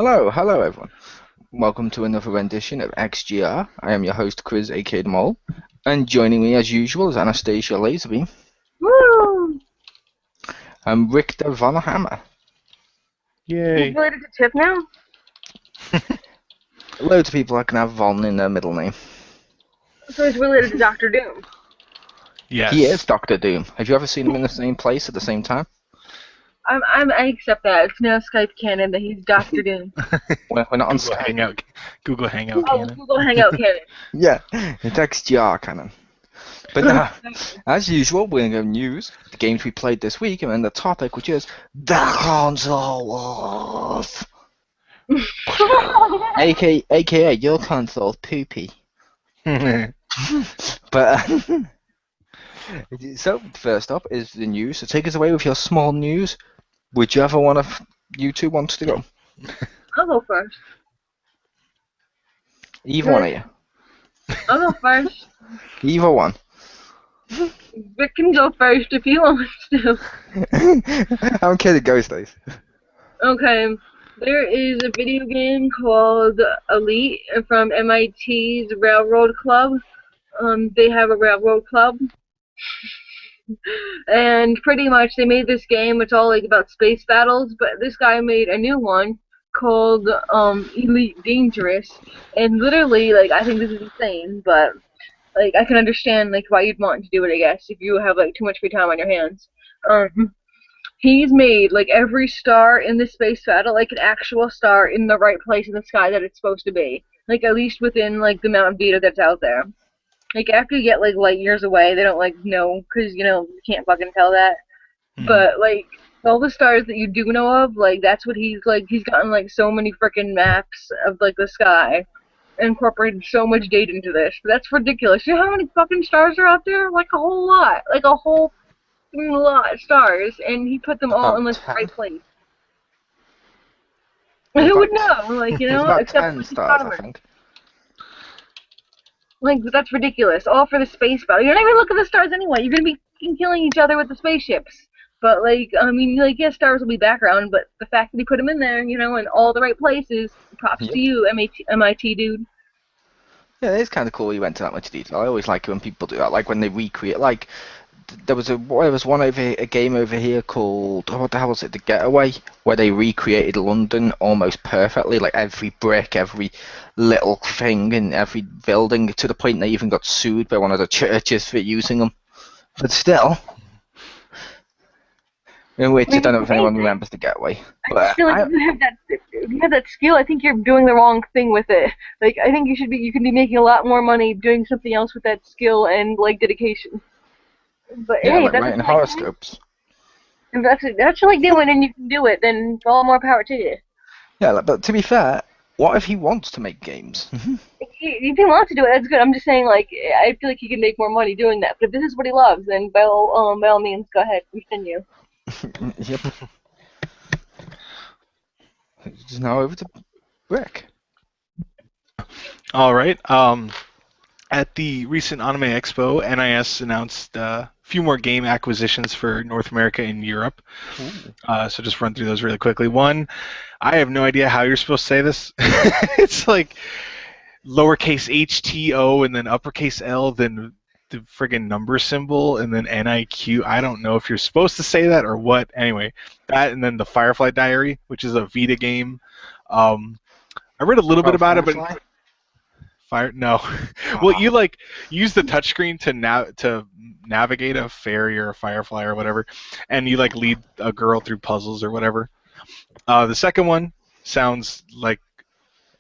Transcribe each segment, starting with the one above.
Hello everyone. Welcome to another rendition of XGR. I am your host Chris, aka The Mole, and joining me as usual is Anastasia Laserbeam Woo! and Richter Von Hammer. He's Yay. related to Chip now? Loads of people that can have Von in their middle name. So he's related to Doctor Doom. Yes. He is Doctor Doom. Have you ever seen him in the same place at the same time? I accept that. It's now Skype canon that he's Doctor Doom. We're not on Google Skype. Hangout. Google Hangout Oh, canon. Google Hangout canon. Yeah, it's XGR canon. But now, as usual, we're going to go news, the games we played this week, and then the topic, which is the console wars. AKA your console's poopy. But so first up is the news. So take us away with your small news. Whichever one of you two wants to go. I'll go first. Either one of you. I'll go first. Either one. Rick can go first if he wants to. I'm kidding, Ghost Days. Okay. There is a video game called Elite from MIT's Railroad Club. They have a railroad club. And pretty much they made this game. It's all like about space battles, but this guy made a new one called Elite Dangerous. And literally, like, I think this is insane, but like I can understand like why you'd want to do it, I guess, if you have like too much free time on your hands. He's made like every star in the space battle like an actual star in the right place in the sky that it's supposed to be. Like at least within like the amount of data that's out there. Like after you get like light years away, they don't like know because you can't fucking tell that. But like all the stars that you do know of, like that's what he's gotten like so many freaking maps of like the sky, and incorporated so much data into this. That's ridiculous. You know how many fucking stars are out there? Like a whole lot. Like a whole lot of stars, and he put them all in like the right place. Who would know? Like, It's about except 10 for stars, I astronomers. think. Like, that's ridiculous. All for the space battle. You're not even looking at the stars anyway. You're gonna be fucking killing each other with the spaceships. But, like, I mean, like, yeah, stars will be background, but the fact that he put them in there, in all the right places, props to you, MIT dude. Yeah, it is kind of cool you went to that much detail. I always like it when people do that, like when they recreate, like, there was one a game over here called, what the hell was it, The Getaway, where they recreated London almost perfectly, like every brick, every little thing in every building, to the point they even got sued by one of the churches for using them. But still, in which I don't know if anyone remembers The Getaway. I But just feel like if you have that skill, I think you're doing the wrong thing with it. Like, I think you can be making a lot more money doing something else with that skill and, like, dedication. But yeah, hey, like that's writing what you like doing. horoscopes. If that's what you like doing and you can do it, then all more power to you. Yeah, but to be fair, what if he wants to make games? If he wants to do it, that's good. I'm just saying, like, I feel like he can make more money doing that. But if this is what he loves, then by all means, go ahead, continue. Yep. Just now over to Rick. All right. At the recent Anime Expo, NIS announced a few more game acquisitions for North America and Europe. So just run through those really quickly. One, I have no idea how you're supposed to say this. It's like lowercase HTO and then uppercase L, then the friggin' number symbol, and then NIQ. I don't know if you're supposed to say that or what. Anyway, that and then the Firefly Diary, which is a Vita game. I read a little bit about it, but no. Well, you like use the touchscreen to navigate a fairy or a firefly or whatever, and you like lead a girl through puzzles or whatever. The second one sounds like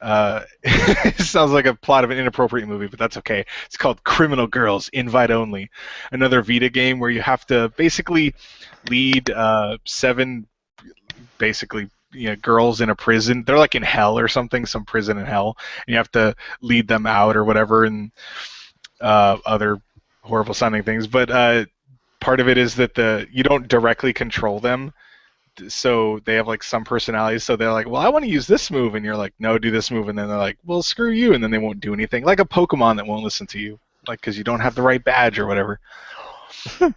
it sounds like a plot of an inappropriate movie, but that's okay. It's called Criminal Girls, Invite Only, another Vita game where you have to basically lead 7 basically girls in a prison. They're like in hell or something, some prison in hell, and you have to lead them out or whatever, and other horrible sounding things. But part of it is that you don't directly control them, so they have like some personalities. So they're like, well, I want to use this move, and you're like, no, do this move, and then they're like, well, screw you, and then they won't do anything. Like a Pokemon that won't listen to you, like because you don't have the right badge or whatever.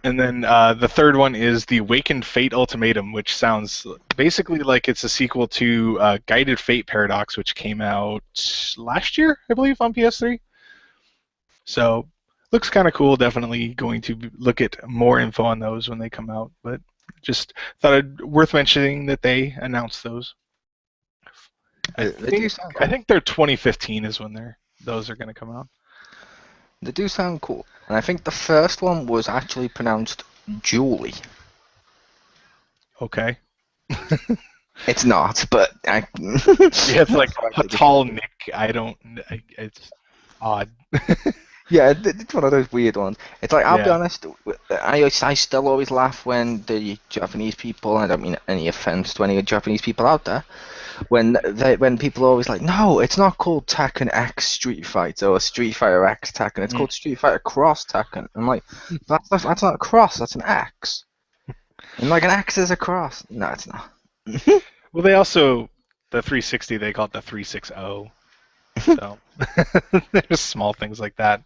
And then the third one is the Awakened Fate Ultimatum, which sounds basically like it's a sequel to Guided Fate Paradox, which came out last year, I believe, on PS3. So looks kind of cool. Definitely going to look at more info on those when they come out. But just thought it worth mentioning that they announced those. They do sound cool. I think they're 2015 is when those are going to come out. They do sound cool. And I think the first one was actually pronounced Julie. Okay. It's not, but Yeah, it's like a tall Nick. It's odd. Yeah, it's one of those weird ones. It's like, I'll be Yeah. honest, I still always laugh when the Japanese people, I don't mean any offense to any Japanese people out there, when people are always like, no, it's not called Tekken X Street Fighter or Street Fighter X Tekken, it's called Street Fighter Cross Tekken. I'm like, that's not a cross, that's an X. And like, an X is a cross. No, it's not. Well, they also, the 360, they call it the 360. So there's small things like that.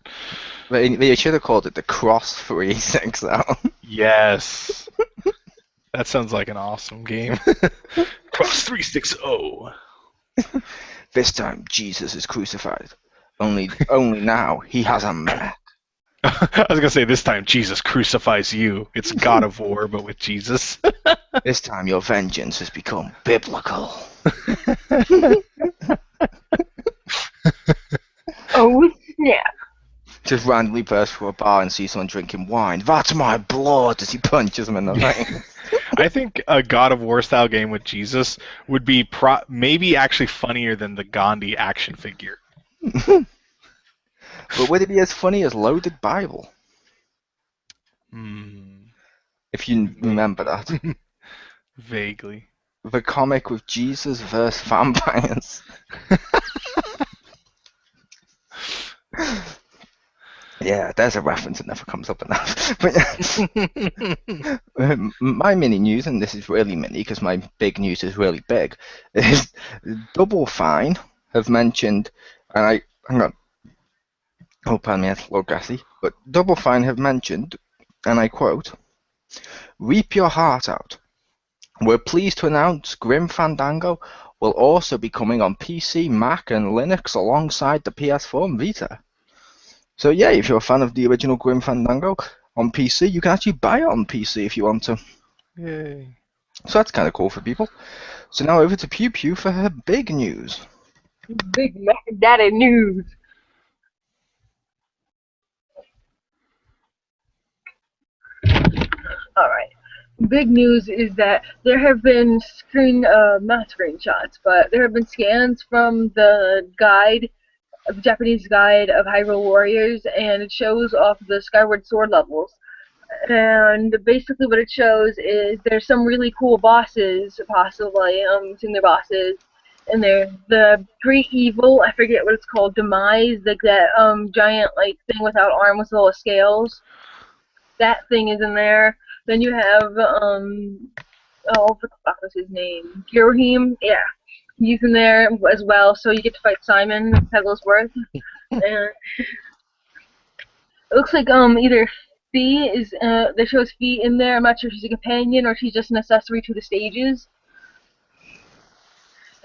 They should have called it the Cross 360. Yes. That sounds like an awesome game. Cross 360. This time Jesus is crucified. Only now he has a mech. I was gonna say this time Jesus crucifies you. It's God of War, but with Jesus. This time your vengeance has become biblical. Oh snap! Just randomly burst through a bar and see someone drinking wine. That's my blood as he punches him in the face. I think a God of War style game with Jesus would be maybe actually funnier than the Gandhi action figure. But would it be as funny as Loaded Bible? If you remember that. Vaguely. The comic with Jesus versus vampires. Yeah, there's a reference that never comes up enough. But my mini news, and this is really mini because my big news is really big, is Double Fine have mentioned, and hang on, oh pardon me, that's a little gassy, but Double Fine have mentioned, and I quote, "Reap your heart out. We're pleased to announce Grim Fandango will also be coming on PC, Mac, and Linux alongside the PS4 and Vita." So yeah, if you're a fan of the original Grim Fandango on PC, you can actually buy it on PC if you want to. Yay. So that's kind of cool for people. So now over to Pew Pew for her big news. Big Mac Daddy news. Alright. Big news is that there have been not screenshots, but there have been scans from the Japanese guide of Hyrule Warriors, and it shows off the Skyward Sword levels. And basically what it shows is there's some really cool bosses, possibly, senior bosses, in there. The Great Evil, I forget what it's called, Demise, like that giant like thing without arms with all the scales. That thing is in there. Then you have, what the fuck was his name? Girahim? Yeah. He's in there as well, so you get to fight Simon Pegglesworth. And it looks like either Fee is there shows Fee in there. I'm not sure if she's a companion or she's just an accessory to the stages.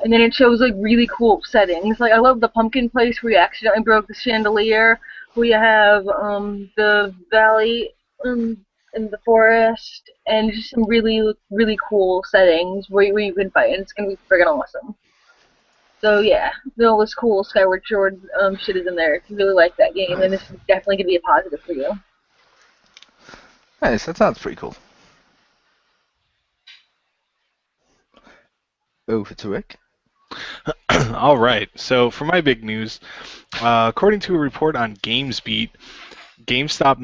And then it shows like really cool settings. Like I love the pumpkin place where you accidentally broke the chandelier. We have the valley in the forest, and just some really cool settings where you can fight, and it's gonna be friggin' awesome. So yeah, all this cool Skyward Sword shit is in there. If you really like that game, then this is definitely gonna be a positive for you. Nice, that sounds pretty cool. Over to Rick. All right. So for my big news, according to a report on GamesBeat, GameStop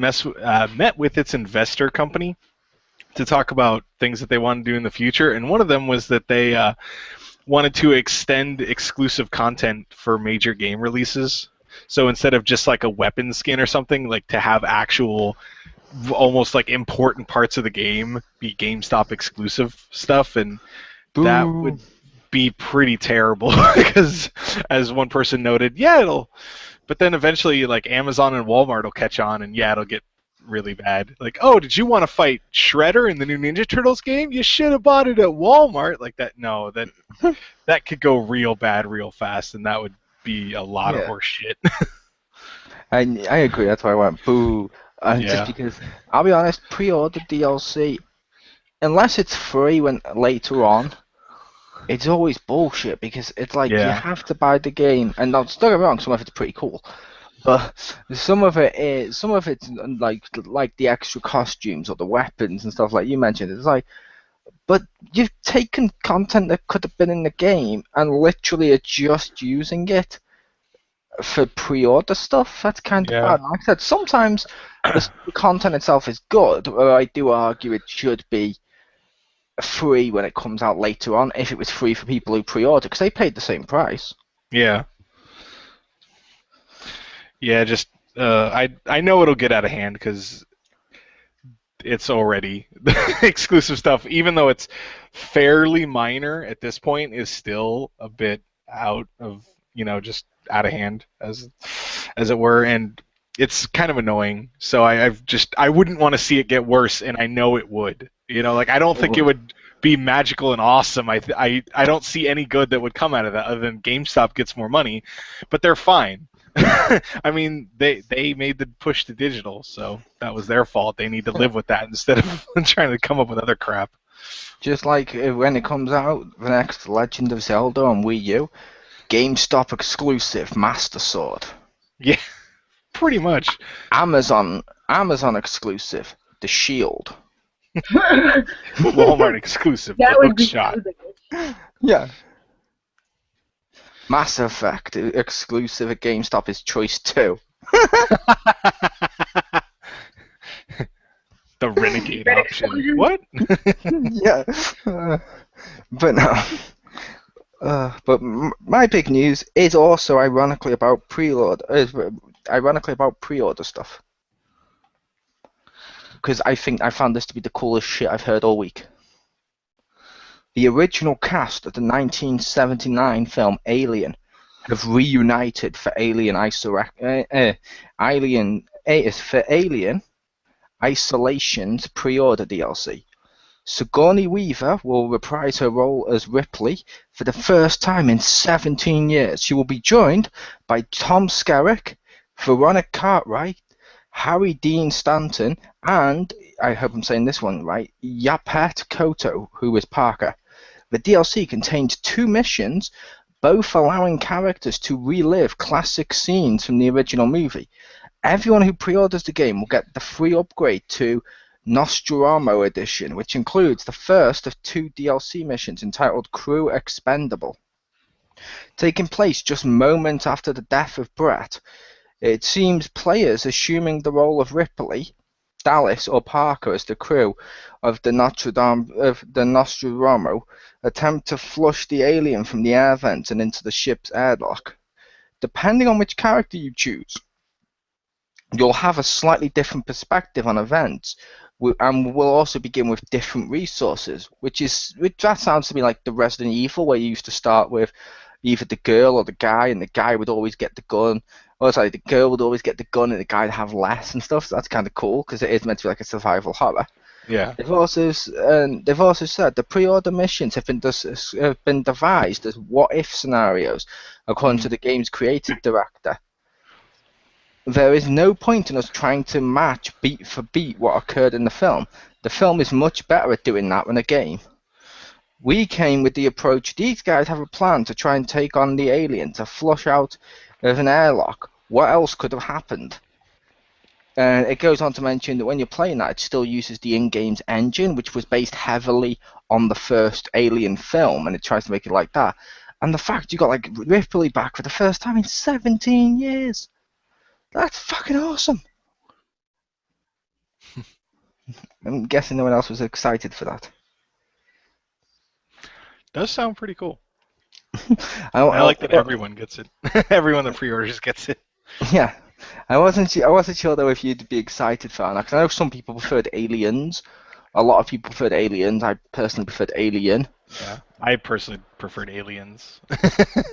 met with its investor company to talk about things that they want to do in the future, and one of them was that they wanted to extend exclusive content for major game releases. So instead of just like a weapon skin or something, like to have actual, almost like important parts of the game be GameStop exclusive stuff, and that would be pretty terrible because, as one person noted, yeah, but then eventually like Amazon and Walmart will catch on, and yeah, it'll get really bad. Like, oh, did you want to fight Shredder in the new Ninja Turtles game? You should have bought it at Walmart. Like that. No, that could go real bad real fast, and that would be a lot of Yeah, horse shit. I agree. That's why I went boo. Just Yeah. because I'll be honest, pre-order DLC unless it's free when later on, it's always bullshit because it's like you Yeah. have to buy the game, and don't get me wrong, some of it's pretty cool, but some of it's like the extra costumes or the weapons and stuff like you mentioned. It's like, but you've taken content that could have been in the game and literally are just using it for pre-order stuff. That's kind of Yeah. bad. Like I said, sometimes the content itself is good, but I do argue it should be free when it comes out later on if it was free for people who pre-order because they paid the same price. Yeah. Yeah. Just I know it'll get out of hand because it's already exclusive stuff, even though it's fairly minor at this point, is still a bit out of just out of hand as it were, and it's kind of annoying. So I wouldn't want to see it get worse, and I know it would. Like I don't It think it would. would be magical and awesome. I don't see any good that would come out of that other than GameStop gets more money, but they're fine. I mean, they made the push to digital, so that was their fault. They need to live with that instead of trying to come up with other crap. Just like when it comes out, the next Legend of Zelda on Wii U, GameStop exclusive Master Sword. Yeah, pretty much. Amazon exclusive The Shield. Walmart exclusive, the That would hook be shot. Yeah. Mass Effect exclusive at GameStop is Choice 2. The renegade Red option. explosion. What? Yeah. But no. But my big news is also ironically about pre-order stuff. Because I found this to be the coolest shit I've heard all week. The original cast of the 1979 film Alien have reunited for Alien Isolation's pre-order DLC. Sigourney Weaver will reprise her role as Ripley for the first time in 17 years. She will be joined by Tom Skerritt, Veronica Cartwright, Harry Dean Stanton, and, I hope I'm saying this one right, Yaphet Kotto, who is Parker. The DLC contains 2 missions, both allowing characters to relive classic scenes from the original movie. Everyone who pre-orders the game will get the free upgrade to Nostromo Edition, which includes the first of 2 DLC missions entitled Crew Expendable. Taking place just moments after the death of Brett, it seems players assuming the role of Ripley, Dallas, or Parker as the crew of the Nostromo attempt to flush the alien from the air vents and into the ship's airlock. Depending on which character you choose, you'll have a slightly different perspective on events, and we'll also begin with different resources, which that sounds to me like the Resident Evil, where you used to start with either the girl or the guy, and the guy would always get the gun. Or sorry, the girl would always get the gun, and the guy would have less and stuff. So that's kind of cool because it is meant to be like a survival horror. Yeah. They've also said the pre-order missions have been devised as what-if scenarios, according to the game's creative director. There is no point in us trying to match beat for beat what occurred in the film. The film is much better at doing that than a game. We came with the approach, these guys have a plan to try and take on the alien, to flush out of an airlock. What else could have happened? And it goes on to mention that when you're playing that, it still uses the in-game's engine, which was based heavily on the first Alien film, and it tries to make it like that. And the fact you got like Ripley back for the first time in 17 years. That's fucking awesome. I'm guessing no one else was excited for that. Does sound pretty cool. I like that everyone gets it. Everyone that pre-orders gets it. Yeah. I wasn't sure though if you'd be excited for that, because I know some people preferred Aliens. A lot of people preferred Aliens. I personally preferred Alien. Yeah, I personally preferred Aliens.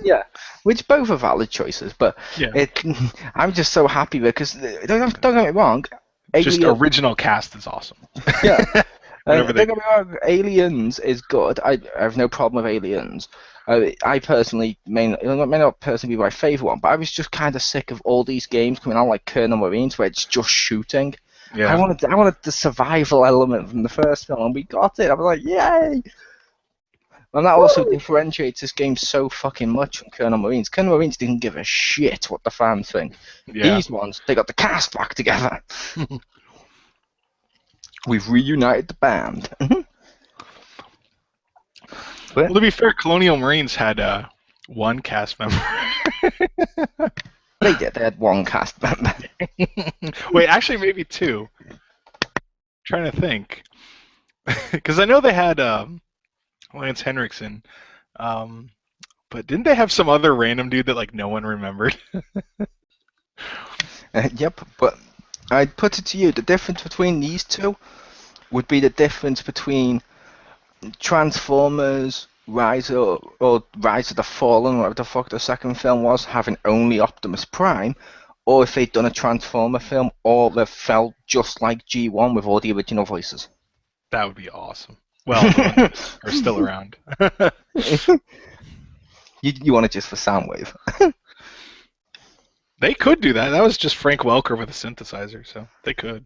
Yeah, which both are valid choices, but Yeah. I'm just so happy because don't get me wrong, Just Alien, original cast is awesome. yeah. Whatever they Don't get me wrong, Aliens is good. I have no problem with Aliens. I personally may not personally be my favorite one, but I was just kind of sick of all these games coming out like Colonel Marines where it's just shooting. Yeah. I wanted the survival element from the first film, and we got it. I was like, yay! And that also Woo! differentiates this game so fucking much from Colonel Marines. Colonel Marines didn't give a shit what the fans think. Yeah. These ones, they got the cast back together. We've reunited the band. Well, to be fair, Colonial Marines had one cast member. They did. They had one cast member. Wait, actually, maybe two. Trying to think, because I know they had Lance Henriksen, but didn't they have some other random dude that like no one remembered? Yep, but I'd put it to you, the difference between these two would be the difference between Transformers, or Rise of the Fallen, whatever the fuck the second film was, having only Optimus Prime, or if they'd done a Transformer film, all that felt just like G1 with all the original voices. That would be awesome. Well, the ones that are still around. You want it just for Soundwave. They could do that. That was just Frank Welker with a synthesizer, so they could.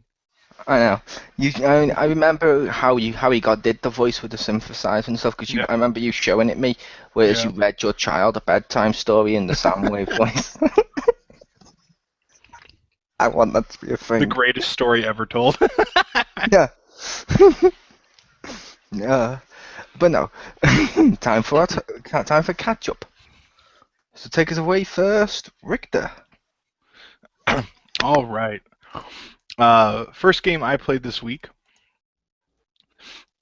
I know. I remember how he did the voice with the synthesizer and stuff, because Yeah. I remember you showing it me, whereas Yeah. you read your child a bedtime story in the Soundwave voice. I want that to be a The thing. greatest story ever told. Yeah. Yeah. But no. time for catch up. So take us away first, Richter. All right. First game I played this week,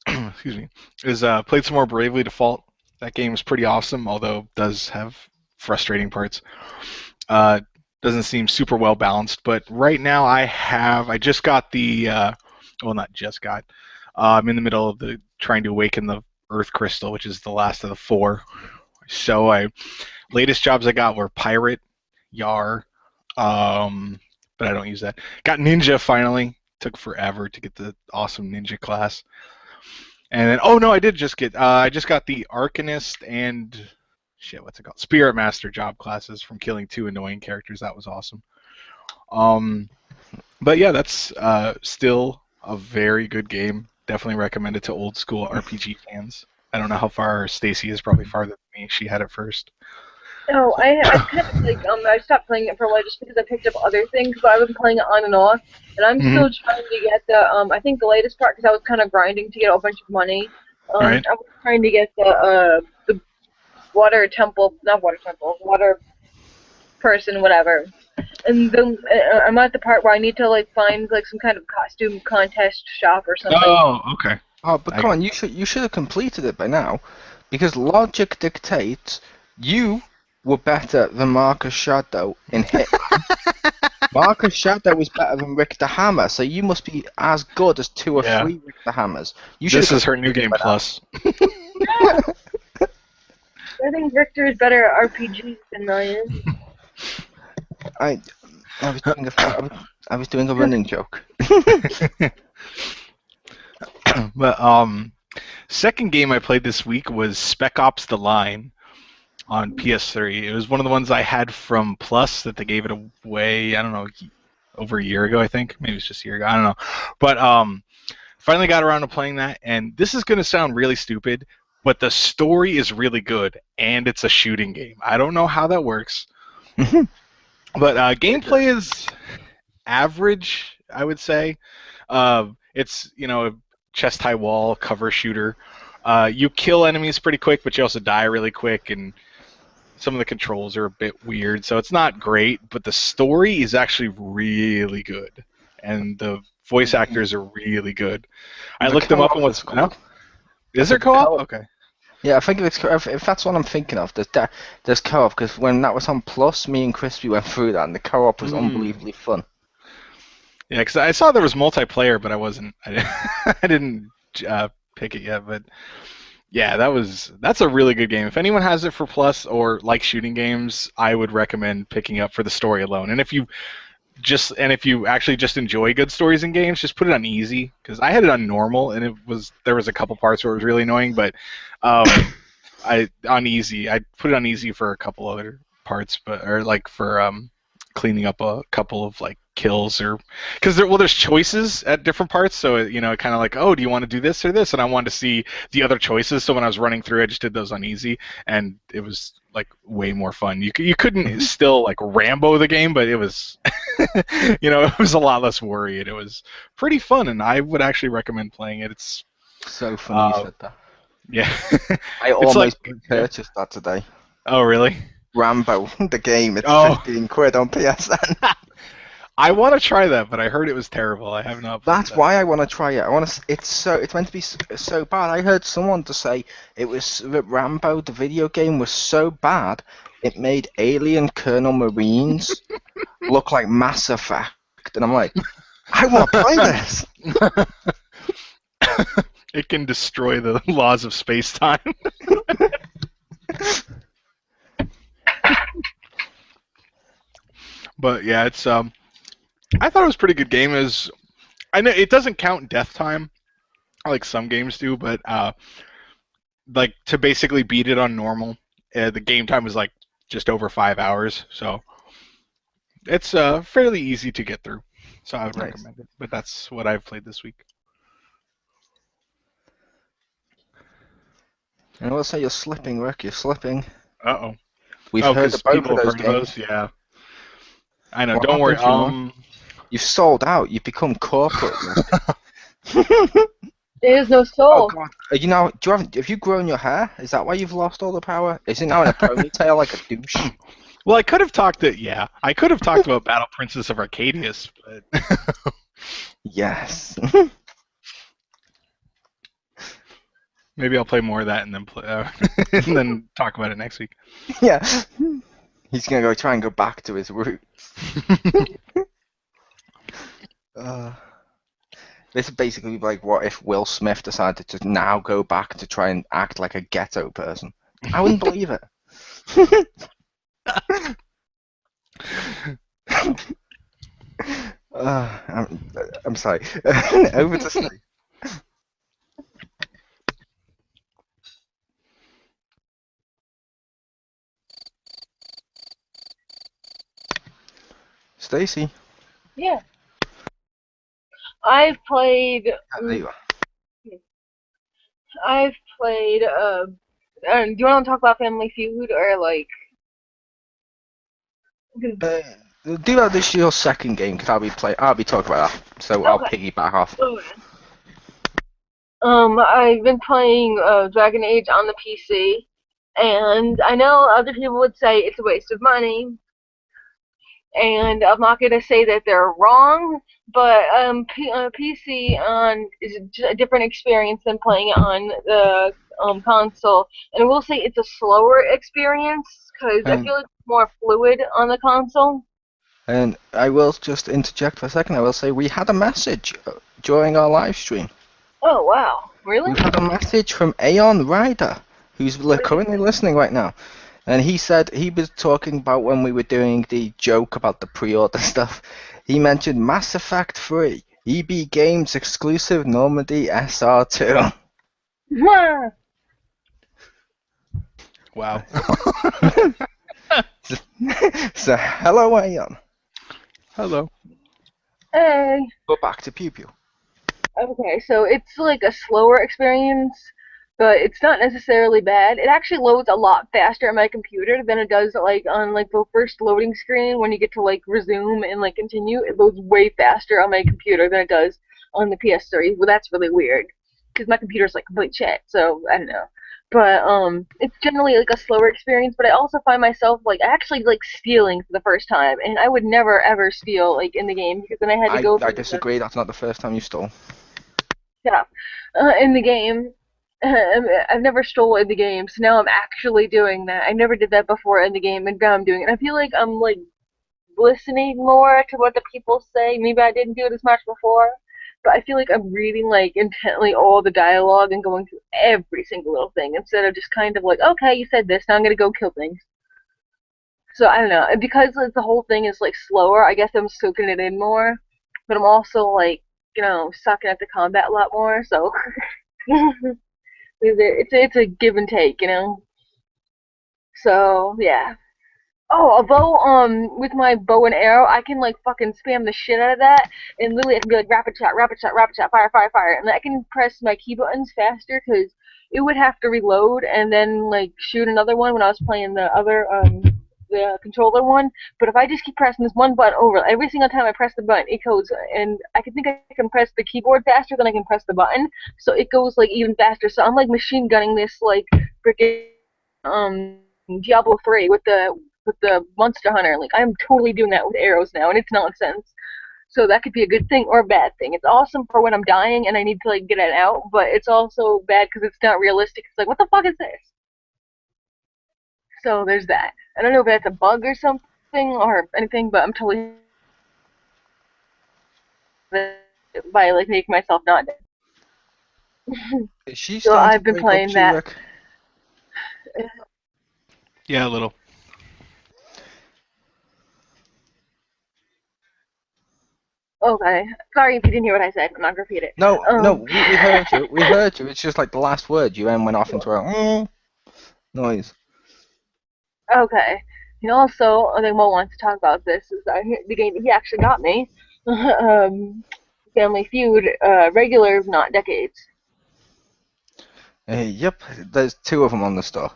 excuse me, is played some more Bravely Default. That game is pretty awesome, although does have frustrating parts. Doesn't seem super well balanced, but right now I just got the well, not just got. I'm in the middle of trying to awaken the Earth Crystal, which is the last of the 4. So latest jobs I got were Pirate, Yar, but I don't use that. Got Ninja finally. Took forever to get the awesome Ninja class. And then, oh no, I did just get. I just got the Arcanist and what's it called? Spirit Master job classes from killing 2 annoying characters. That was awesome. But yeah, that's still a very good game. Definitely recommend it to old school RPG fans. I don't know how far Stacy is. Probably farther than me. She had it first. No, I kind of like I stopped playing it for a while just because I picked up other things, but I've been playing it on and off, and I'm still trying to get the I think the latest part because I was kind of grinding to get a bunch of money. Right. I was trying to get the water temple, not water temple, water person, whatever. And then I'm at the part where I need to like find like some kind of costume contest shop or something. Oh, okay. Oh, but come on, you should have completed it by now, because logic dictates you were better than Marcus Shadow in Hit. Marcus Shadow was better than Richter Hammer, so you must be as good as 2 or 3 Richter Hammers. This is her new game plus. I think Richter is better at RPGs than I am. I was doing a running joke. But second game I played this week was Spec Ops: The Line on PS3. It was one of the ones I had from Plus that they gave it away. I don't know, over a year ago. I think maybe it's just a year ago. I don't know. But finally got around to playing that, and this is going to sound really stupid, but the story is really good, and it's a shooting game. I don't know how that works, but gameplay is average, I would say. It's a chest high wall cover shooter. You kill enemies pretty quick, but you also die really quick, and some of the controls are a bit weird, so it's not great. But the story is actually really good, and the voice actors are really good. I looked them up and what's cool. Is there co-op? Okay. Yeah, I think if that's what I'm thinking of, there's co-op, because when that was on Plus, me and Crispy went through that, and the co-op was unbelievably fun. Yeah, because I saw there was multiplayer, but I didn't pick it yet. But yeah, that's a really good game. If anyone has it for Plus or like shooting games, I would recommend picking up for the story alone. And if you and if you actually just enjoy good stories in games, just put it on easy, because I had it on normal and there was a couple parts where it was really annoying, but I on easy. I put it on easy for a couple other parts, or like for cleaning up a couple of like kills, or because there's choices at different parts, so it kind of like, oh, do you want to do this or this, and I wanted to see the other choices. So when I was running through, I just did those on easy, and it was like way more fun. You couldn't still like Rambo the game, but it was it was a lot less worry, and it was pretty fun, and I would actually recommend playing it. It's So funny you said that. yeah. I It's like, almost purchased that today. oh really? Rambo, the game. It's Oh. 15 quid on PSN. I want to try that, but I heard it was terrible. I have not. That's why I want to try it. I want to. It's meant to be so bad. I heard someone to say that Rambo, the video game, was so bad it made alien Colonel Marines look like Mass Effect, and I'm like, I want to play this. It can destroy the laws of space-time. But yeah, it's I thought it was a pretty good game. I know it doesn't count death time like some games do, but like to basically beat it on normal, the game time was like just over 5 hours, so it's fairly easy to get through. So I would recommend it. But that's what I've played this week. And I will say you're slipping, Rick. You're slipping. Uh-oh. We've heard of both people of have those heard of games. those. Yeah. I know. What Don't worry. You've sold out. You've become corporate. There is no soul. Oh God! Have you grown your hair? Is that why you've lost all the power? Is it now in a ponytail like a douche? Well, I could have talked about Battle Princess of Arcadius, but Yes. maybe I'll play more of that and then and then talk about it next week. Yeah. He's gonna try and go back to his roots. This is basically like what if Will Smith decided to now go back to try and act like a ghetto person. I wouldn't believe it. I'm sorry. Over to Steve. Stacy. Yeah. I've played. There you are. I've played. Do you want to talk about Family Feud or like? Do that. This is your second game because I'll be talking about that. So I'll piggyback off. I've been playing Dragon Age on the PC, and I know other people would say it's a waste of money, and I'm not gonna say that they're wrong, but PC is a different experience than playing it on the console, and I will say it's a slower experience because I feel it's more fluid on the console. And I will just interject for a second. I will say we had a message during our live stream. Oh wow, really? We had a message from Aeon Ryder, who's currently listening right now. And he said he was talking about when we were doing the joke about the pre-order stuff. He mentioned Mass Effect 3, EB Games exclusive Normandy SR2. Wow. So, hello, Aeon. Hello. Hey. Go back to Pew Pew. Okay, so it's like a slower experience, but it's not necessarily bad. It actually loads a lot faster on my computer than it does like on like the first loading screen when you get to like resume and like continue. It loads way faster on my computer than it does on the PS3. Well, that's really weird because my computer's like complete shit, so I don't know. But it's generally like a slower experience. But I also find myself like actually like stealing for the first time, and I would never ever steal like in the game because then I had to go. I disagree. That's not the first time you stole. Yeah, in the game. I've never stolen in the game, so now I'm actually doing that. I never did that before in the game, and now I'm doing it. I feel like I'm like listening more to what the people say. Maybe I didn't do it as much before, but I feel like I'm reading like intently all the dialogue and going through every single little thing instead of just kind of like, okay, you said this, now I'm gonna go kill things. So I don't know. And because like, the whole thing is like slower, I guess I'm soaking it in more. But I'm also like, sucking at the combat a lot more. So it's a give and take. So yeah. Oh, although with my bow and arrow, I can like fucking spam the shit out of that, and literally I can be like rapid shot, fire, fire, fire, and I can press my key buttons faster because it would have to reload and then like shoot another one when I was playing the controller one. But if I just keep pressing this one button over every single time I press the button, it goes, and I can think I can press the keyboard faster than I can press the button, so it goes like even faster. So I'm like machine gunning this like freaking Diablo 3 with the Monster Hunter. Like I'm totally doing that with arrows now, and it's nonsense. So that could be a good thing or a bad thing. It's awesome for when I'm dying and I need to like get it out, but it's also bad because it's not realistic. It's like, what the fuck is this? So there's that. I don't know if that's a bug or something or anything, but I'm totally by like making myself not dead. Is she So starting to I've been break up playing to you, that. Rick? Yeah, a little. Okay, sorry if you didn't hear what I said. I'm not gonna repeat it. No, no, Um, we heard you. We heard you. It's just like the last word you then went off into a noise. Okay. And also, I think Mo wants to talk about this is the game he actually got me. Family Feud, regular, not decades. Yep, there's two of them on the store.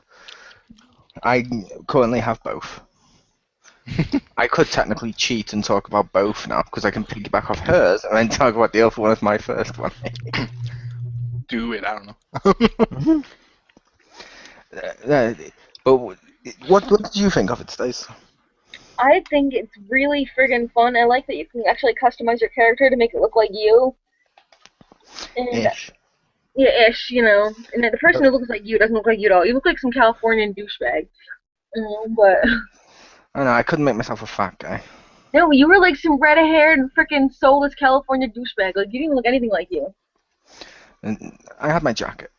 I currently have both. I could technically cheat and talk about both now because I can piggyback off hers and then talk about the other one as my first one. Do it. I don't know. Uh, but what did you think of it, Stace? I think it's really friggin' fun. I like that you can actually customize your character to make it look like you. And Ish. yeah, ish. And then the person who looks like you doesn't look like you at all. You look like some Californian douchebag. But I know I couldn't make myself a fat guy. no, you were like some red-haired, freaking soulless California douchebag. Like you didn't look anything like you. And I had my jacket,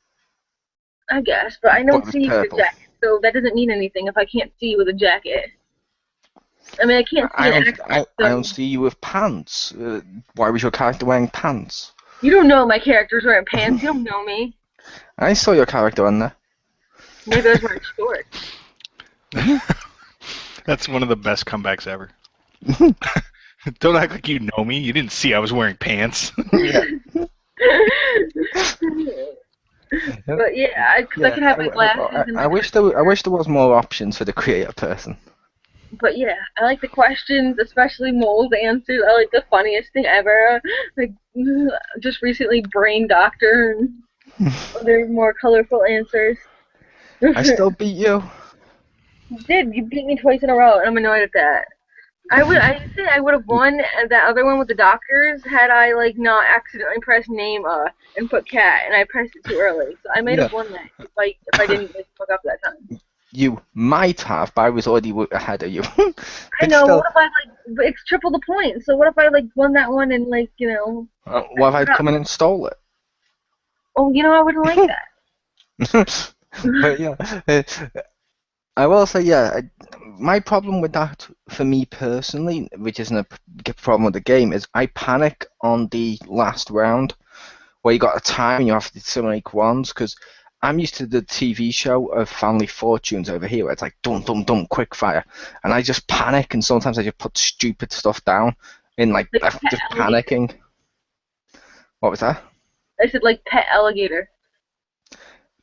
I guess, but I but don't it was see you with a purple. jacket, so that doesn't mean anything if I can't see you with a jacket. I mean, I can't see I an don't accent, I don't so see you with pants. Why was your character wearing pants? you don't know my character's wearing pants. You don't know me. I saw your character on there. Maybe I was wearing shorts. That's one of the best comebacks ever. Don't act like you know me. You didn't see I was wearing pants. Yeah. But yeah, because I Yeah, can have my glasses and I my wish dark I hair. wish there was more options for the creative person. But yeah, I like the questions, especially Mole's answers. I like the funniest thing ever. Like just recently, Brain Doctor and other more colorful answers. I still beat you. You did. You beat me twice in a row, and I'm annoyed at that. I think I would have won that other one with the doctors had I like not accidentally pressed name and put cat and I pressed it too early. So I might Yeah, have won that if I didn't like fuck up that time. you might have, but I was already ahead of you. I But know. But still, what if I but it's triple the point. So what if I like won that one and like I what if I'd forgot? come in and stole it? Oh, I wouldn't like But yeah, I will say, yeah, my problem with that, for me personally, which isn't a problem with the game, is I panic on the last round where you got a time and you have to make ones because I'm used to the TV show of Family Fortunes over here where it's like dum dum dum quick fire, and I just panic and sometimes I just put stupid stuff down in like like I'm pet just alligator. panicking. What was that? I said like pet alligator.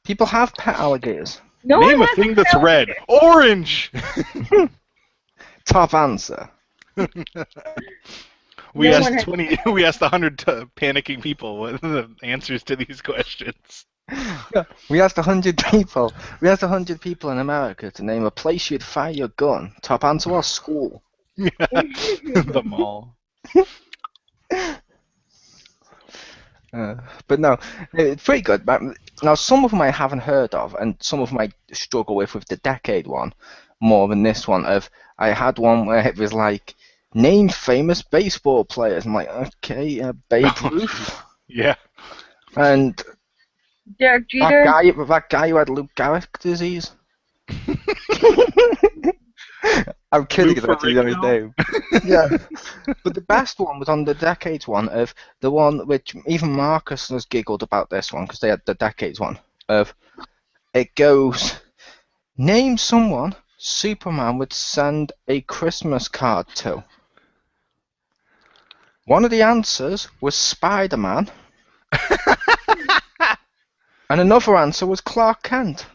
People have pet alligators. No one Name a has a thing pet that's red. alligator. Orange. Top answer. We No one asked has. 20. We asked 100 panicking people what are the answers to these questions. We asked 100 people. We asked 100 people in America to name a place you'd fire your gun. Top answer was school. The mall. But no, it's pretty good. But now, some of them I haven't heard of, and some of them I struggle with the decade one more than this one. I had one where it was like, name famous baseball players. I'm like, okay, Babe Oh, Ruth. jeez. Yeah. And Derek Jeter. that guy who had Lou Gehrig disease. I'm kidding. Lou That's his Ferrigno? name. Yeah. But the best one was on the Decades one of the one which even Marcus has giggled about this one because they had the Decades one of it goes name someone Superman would send a Christmas card to. One of the answers was Spider-Man, and another answer was Clark Kent.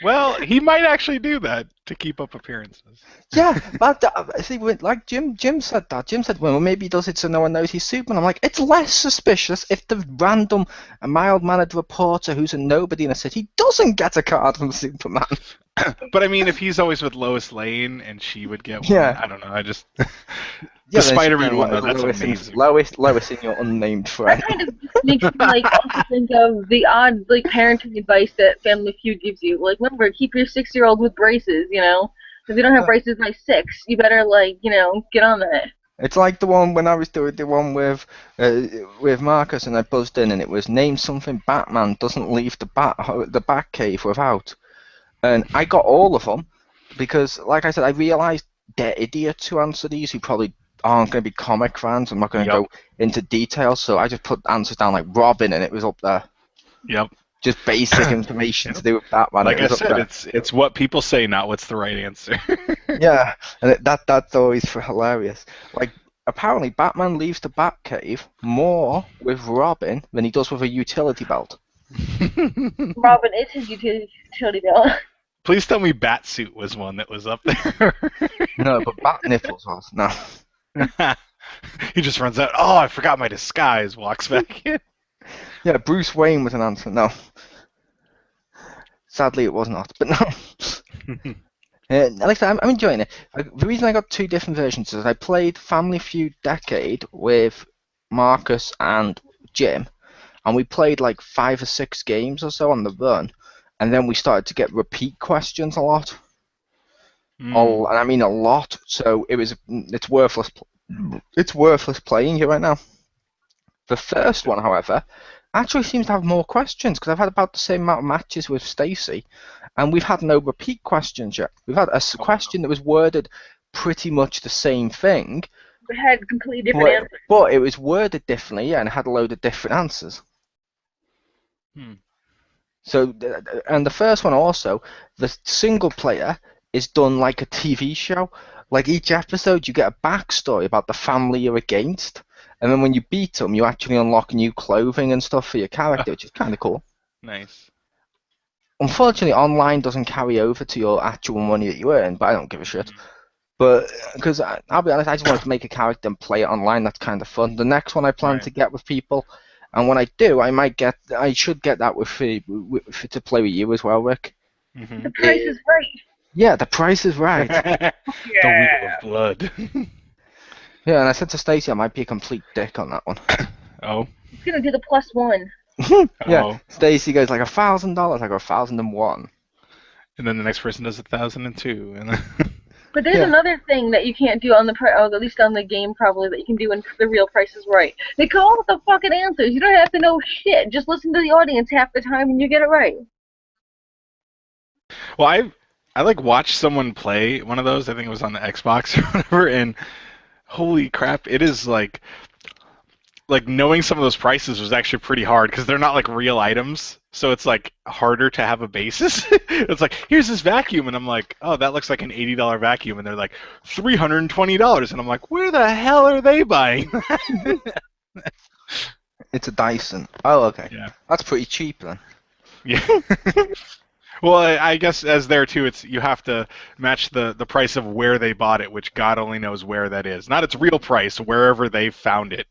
Well, he might actually do that to keep up appearances. Yeah, but see, like Jim said that. Jim said, well, maybe he does it so no one knows he's Superman. I'm like, it's less suspicious if the random, mild-mannered reporter who's a nobody in a city doesn't get a card from Superman. But I mean, if he's always with Lois Lane and she would get one, Yeah. I don't know. I just Yeah, the Spider-Man one though, that's amazing. Lois in your unnamed friend. That kind of makes me like also think of the odd like parenting advice that Family Feud gives you. Like, remember, keep your 6-year-old with braces. You know, if you don't have braces by 6, you better get on that. It's like the one when I was doing the one with Marcus, and I buzzed in, and it was name something Batman doesn't leave the Batcave without, and I got all of them because, like I said, I realised they're idiots who answer these who probably aren't going to be comic fans. I'm not going to go into details, so I just put answers down like Robin, and it was up there. Yep. Just basic information to do with Batman. Like I said, it's what people say, not what's the right answer. Yeah, and that's always hilarious. Like, apparently Batman leaves the Batcave more with Robin than he does with a utility belt. Robin is his utility belt. Please tell me Batsuit was one that was up there. No, but Bat Nipples was. No. He just runs out. Oh, I forgot my disguise. Walks back in. Yeah, Bruce Wayne was an answer. No. Sadly, it was not, but no. Like I said, I'm enjoying it. The reason I got 2 different versions is I played Family Feud Decade with Marcus and Jim, and we played like 5 or 6 games or so on the run, and then we started to get repeat questions a lot. And I mean a lot. So it's worthless. It's worthless playing here right now. The first one, however, actually seems to have more questions because I've had about the same amount of matches with Stacy, and we've had no repeat questions yet. We've had a question that was worded pretty much the same thing. It had completely different answers. But it was worded differently, yeah, and had a load of different answers. So, and the first one also, the single player is done like a TV show. Like each episode, you get a backstory about the family you're against. And then when you beat them, you actually unlock new clothing and stuff for your character, which is kind of cool. Nice. Unfortunately, online doesn't carry over to your actual money that you earn, but I don't give a shit. But, because I'll be honest, I just wanted to make a character and play it online. That's kind of fun. The next one I plan to get with people, and when I do, I should get that to play with you as well, Rick. The price is right. Yeah, the price is right. The Wheel of Blood. Yeah, and I said to Stacey I might be a complete dick on that one. Oh. He's gonna do the +1. Yeah, Stacey goes like $1,000. I go 1,001. And then the next person does 1,002, and then But there's another thing that you can't do on the at least on the game probably that you can do when the real Price is Right. They come up with the fucking answers. You don't have to know shit. Just listen to the audience half the time and you get it right. Well, I like watched someone play one of those. I think it was on the Xbox or whatever, and holy crap, it is like knowing some of those prices was actually pretty hard because they're not like real items, so it's like harder to have a basis. It's like, here's this vacuum, and I'm like, oh, that looks like an $80 vacuum, and they're like $320, and I'm like, where the hell are they buying? It's a Dyson. Oh, okay. Yeah. That's pretty cheap then. Yeah. Well, I guess as there too, you have to match the price of where they bought it, which God only knows where that is. Not its real price, wherever they found it.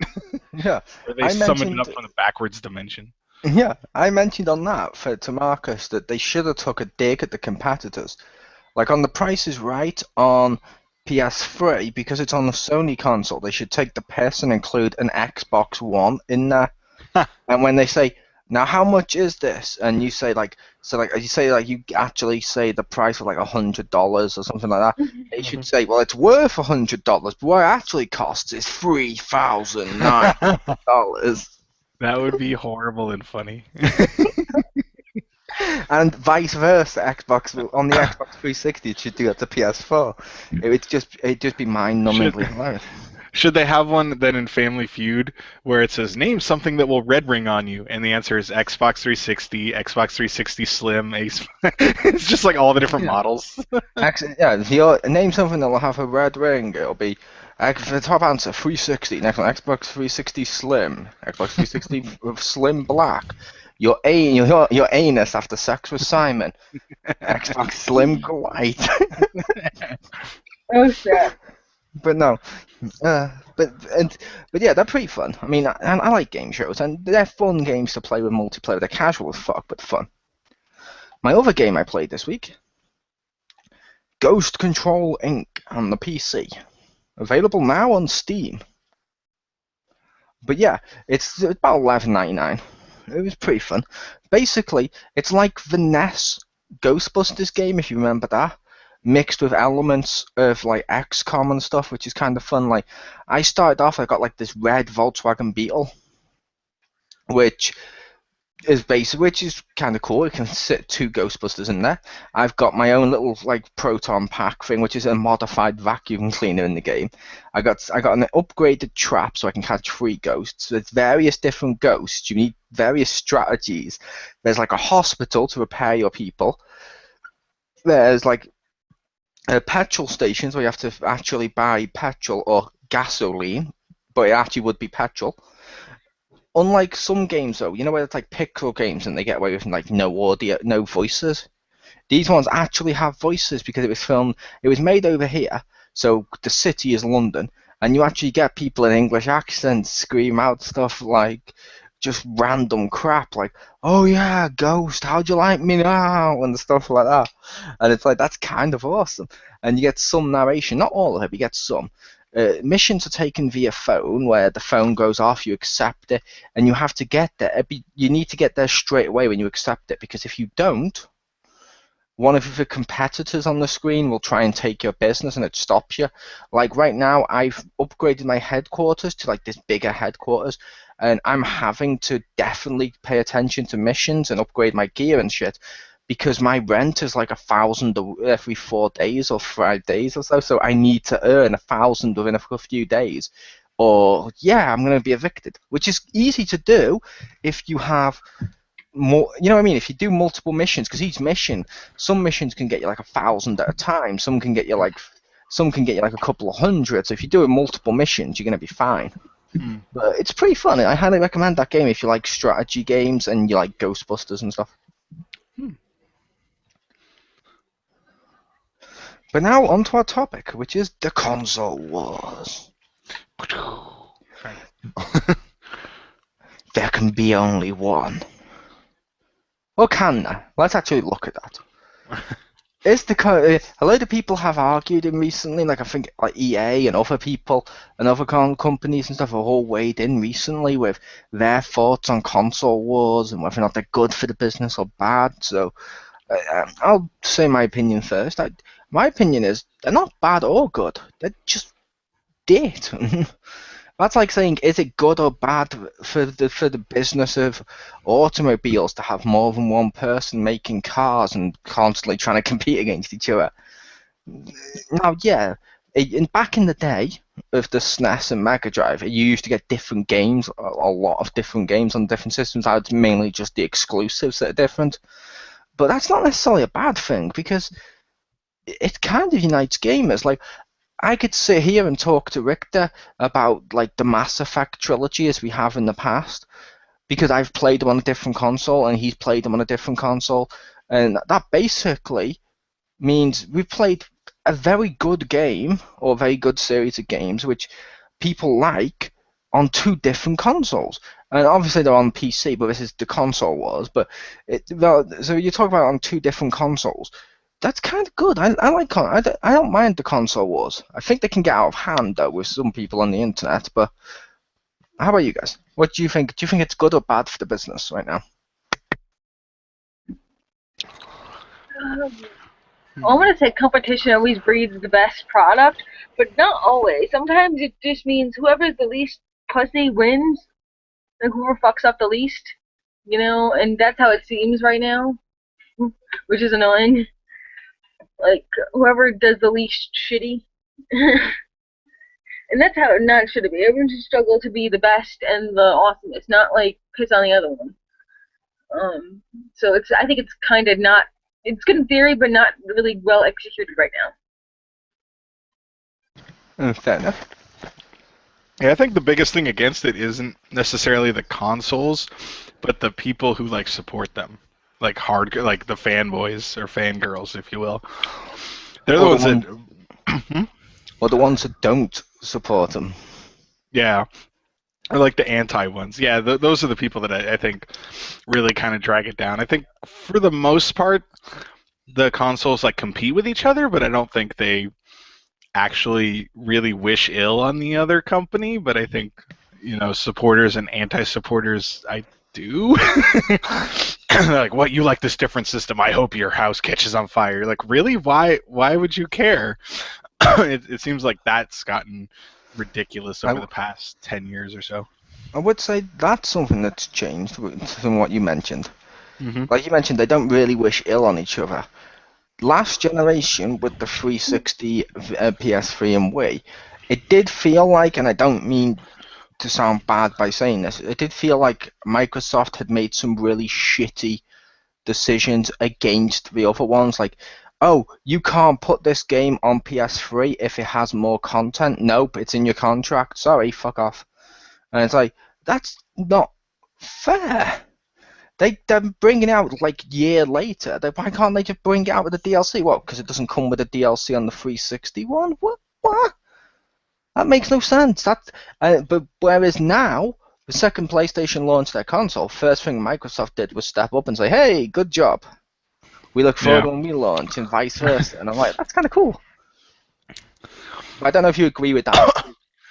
Yeah. Or they summoned it up from the backwards dimension. Yeah, I mentioned on that to Marcus that they should have took a dig at the competitors. Like on The Price is Right on PS3, because it's on the Sony console, they should take the piss and include an Xbox One in there. And when they say, now how much is this? And you say you actually say the price of like $100 or something like that. They should say, well, it's worth $100, but what it actually costs is $3,900. That would be horrible and funny. And vice versa, Xbox on the Xbox 360, it should do that to PS4. It'd just be mind-numbingly Should hilarious. should they have one then in Family Feud where it says name something that will red ring on you, and the answer is Xbox 360, Xbox 360 Slim, it's just like all the different Yeah. models. Yeah, if you name something that will have a red ring, it'll be the top answer 360. Next one, Xbox 360 Slim, Xbox 360 with Slim Black. Your anus after sex with Simon. Xbox Slim White. Oh shit. But no, uh, but and but yeah, they're pretty fun. I mean, I like game shows, and they're fun games to play with multiplayer. They're casual as fuck, but fun. My other game I played this week, Ghost Control Inc. on the PC. Available now on Steam. But yeah, it's about $11.99. It was pretty fun. Basically, it's like the NES Ghostbusters game, if you remember that, mixed with elements of like XCOM and stuff, which is kind of fun. Like, I started off, I got like this red Volkswagen Beetle, which which is kind of cool. It can sit two Ghostbusters in there. I've got my own little like proton pack thing, which is a modified vacuum cleaner in the game. I got an upgraded trap so I can catch 3 ghosts. There's various different ghosts. You need various strategies. There's like a hospital to repair your people. There's like petrol stations where you have to actually buy petrol or gasoline, but it actually would be petrol. Unlike some games, though, you know where it's like pixel games and they get away with like no audio, no voices. These ones actually have voices because it was made over here, so the city is London, and you actually get people in English accents scream out stuff like just random crap, like "Oh yeah, Ghost, how'd you like me now?" and stuff like that. And it's like that's kind of awesome. And you get some narration, not all of it, but you get some. Missions are taken via phone, where the phone goes off, you accept it, and you have to get there. You need to get there straight away when you accept it, because if you don't, one of the competitors on the screen will try and take your business and it stops you. Like right now, I've upgraded my headquarters to like this bigger headquarters, and I'm having to definitely pay attention to missions and upgrade my gear and shit because my rent is like 1,000 every 4 days or 5 days or so. So I need to earn 1,000 within a few days, or yeah, I'm going to be evicted, which is easy to do if you have more, you know what I mean? If you do multiple missions, because each mission, some missions can get you like 1,000 at a time. Some can get you like a couple of hundred. So if you're doing multiple missions, you're gonna be fine. But it's pretty fun. I highly recommend that game if you like strategy games and you like Ghostbusters and stuff. But now on to our topic, which is the console wars. There can be only one. Or can there? Let's actually look at that. A load of people have argued in recently, like I think like EA and other people and other companies and stuff have all weighed in recently with their thoughts on console wars and whether or not they're good for the business or bad. So I'll say my opinion first. My opinion is they're not bad or good. They're just it. That's like saying, is it good or bad for the business of automobiles to have more than one person making cars and constantly trying to compete against each other? Now, yeah, back in the day of the SNES and Mega Drive, you used to get different games, a lot of different games on different systems. It's mainly just the exclusives that are different. But that's not necessarily a bad thing because it kind of unites gamers. Like, I could sit here and talk to Richter about like the Mass Effect trilogy as we have in the past, because I've played them on a different console and he's played them on a different console, and that basically means we've played a very good game or a very good series of games which people like on 2 different consoles. And obviously they're on PC, but this is the console wars. But so you talk about on 2 different consoles. That's kind of good. I don't mind the console wars. I think they can get out of hand though with some people on the internet. But how about you guys? What do you think? Do you think it's good or bad for the business right now? I'm gonna say competition always breeds the best product, but not always. Sometimes it just means whoever's the least pussy wins, and whoever fucks up the least, and that's how it seems right now. which is annoying. Like whoever does the least shitty. And that's how it not should be. Everyone should struggle to be the best and the awesomest, not like piss on the other one. Um, so I think it's kind of not. It's good in theory, but not really well executed right now. Fair enough. Yeah, I think the biggest thing against it isn't necessarily the consoles, but the people who like support them, like like the fanboys or fangirls, if you will. They're the Or ones the that, or the ones that don't support them. yeah, or like the anti ones. Yeah, those are the people that I think really kind of drag it down. I think for the most part, the consoles like compete with each other, but I don't think they actually really wish ill on the other company. But I think supporters and anti-supporters, I do. Like, what, you like this different system? I hope your house catches on fire. Like, really? Why would you care? It seems like that's gotten ridiculous over the past 10 years or so. I would say that's something that's changed from what you mentioned. Mm-hmm. Like you mentioned, they don't really wish ill on each other. Last generation with the 360, PS3 and Wii, it did feel like, and I don't mean to sound bad by saying this, it did feel like Microsoft had made some really shitty decisions against the other ones. Like, oh, you can't put this game on PS3 if it has more content. Nope, it's in your contract. Sorry, fuck off. And it's like, that's not fair. They're bringing it out like year later. Why can't they just bring it out with the DLC? What? Because it doesn't come with a DLC on the 360 one? What? That makes no sense. But whereas now, the second PlayStation launched their console, first thing Microsoft did was step up and say, "Hey, good job. We look forward when we launch," and vice versa. And I'm like, that's kind of cool. But I don't know if you agree with that.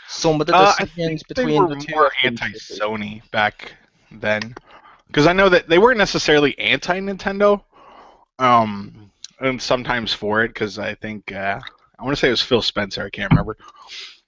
Some of the decisions between the two. They were more anti-Sony back then. Because I know that they weren't necessarily anti-Nintendo, and sometimes for it, because I think, I want to say it was Phil Spencer, I can't remember.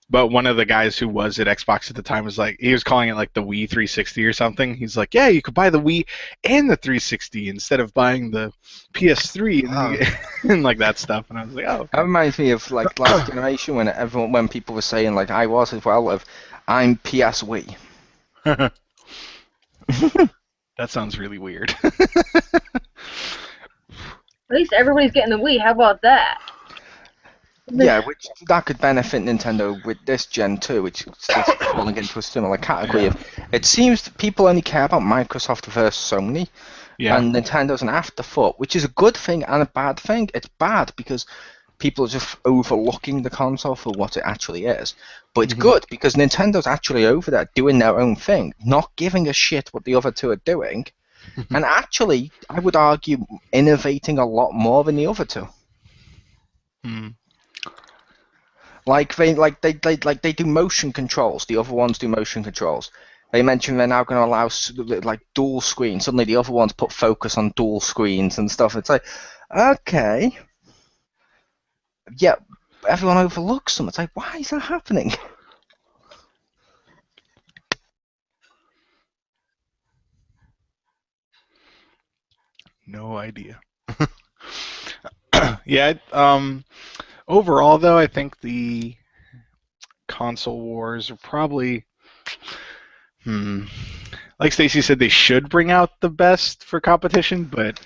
But one of the guys who was at Xbox at the time was like, he was calling it like the Wii 360 or something. He's like, yeah, you could buy the Wii and the 360 instead of buying the PS3 and like that stuff. And I was like, oh. Okay. That reminds me of like last generation when people were saying, like I was as well, of I'm PS Wii. That sounds really weird. At least everybody's getting the Wii. How about that? Yeah, which that could benefit Nintendo with this gen too, which is falling into a similar category of. It seems that people only care about Microsoft versus Sony, and Nintendo's an afterthought, which is a good thing and a bad thing. It's bad because people are just overlooking the console for what it actually is, but it's good because Nintendo's actually over there doing their own thing, not giving a shit what the other two are doing, and actually, I would argue, innovating a lot more than the other two. Like they do motion controls. The other ones do motion controls. They mentioned they're now going to allow like dual screen. Suddenly the other ones put focus on dual screens and stuff. It's like, okay, yeah, everyone overlooks them. It's like, why is that happening? No idea. Yeah. Overall, though, I think the console wars are probably, like Stacy said, they should bring out the best for competition, but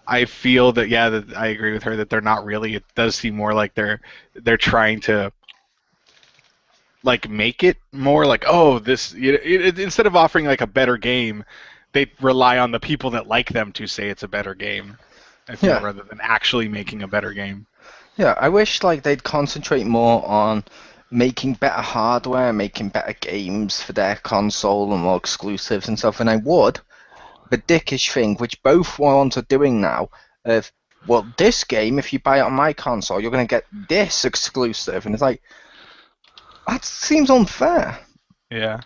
I feel that that I agree with her that they're not really. It does seem more like they're trying to like make it more like, oh, this instead of offering like a better game, they rely on the people that like them to say it's a better game. I feel rather than actually making a better game. Yeah, I wish like they'd concentrate more on making better hardware, making better games for their console and more exclusives and stuff. And I would, the dickish thing, which both ones are doing now, of well, this game, if you buy it on my console, you're going to get this exclusive, and it's like that seems unfair. Yeah.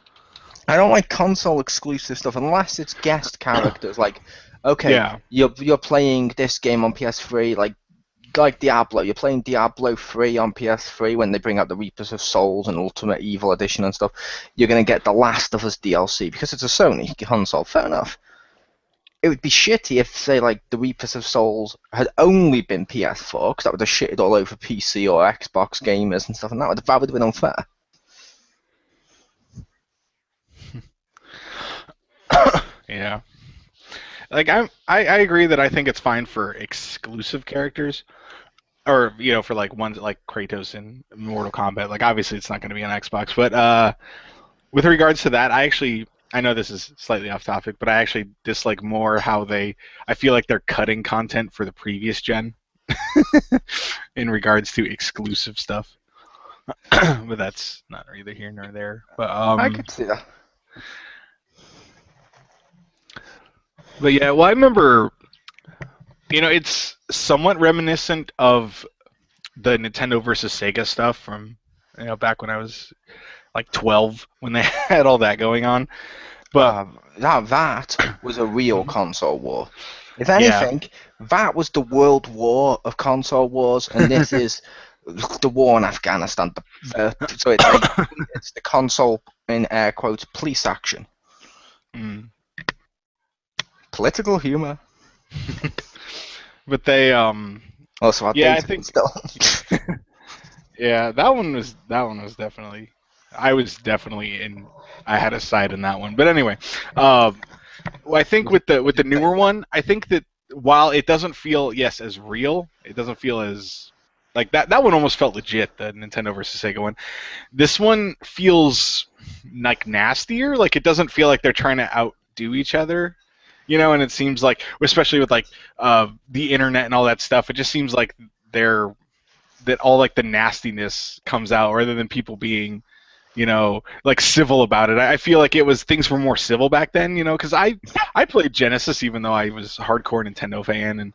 I don't like console exclusive stuff unless it's guest characters. Like, okay, you're playing this game on PS3, like Diablo. You're playing Diablo 3 on PS3 when they bring out the Reapers of Souls and Ultimate Evil Edition and stuff. You're going to get The Last of Us DLC because it's a Sony console. Fair enough. it would be shitty if, say, like the Reapers of Souls had only been PS4, because that would have shitted all over PC or Xbox gamers and stuff, and that would have been unfair. Yeah. Like I agree that I think it's fine for exclusive characters, or for like ones like Kratos in Mortal Kombat. Like obviously it's not going to be on Xbox, but with regards to that, I know this is slightly off topic, but I actually dislike more how I feel like they're cutting content for the previous gen in regards to exclusive stuff. But that's not either here nor there. But I could see that. But yeah, well, I remember, it's somewhat reminiscent of the Nintendo versus Sega stuff from, back when I was like 12 when they had all that going on. But that was a real console war. If yeah, anything, that was the world war of console wars, and this is the war in Afghanistan. So it's like it's the console in air quotes police action. Political humor. but they Also, yeah, I dated think still. yeah, that one was definitely, I was definitely I had a side in that one. But anyway, well, I think with the newer one, I think that while it doesn't feel as real, it doesn't feel as like that one almost felt legit, the Nintendo versus Sega one. This one feels like nastier, like it doesn't feel like they're trying to outdo each other. And it seems like, especially with like the internet and all that stuff, it just seems like that all like the nastiness comes out rather than people being, like civil about it. I feel like things were more civil back then, because I played Genesis even though I was a hardcore Nintendo fan, and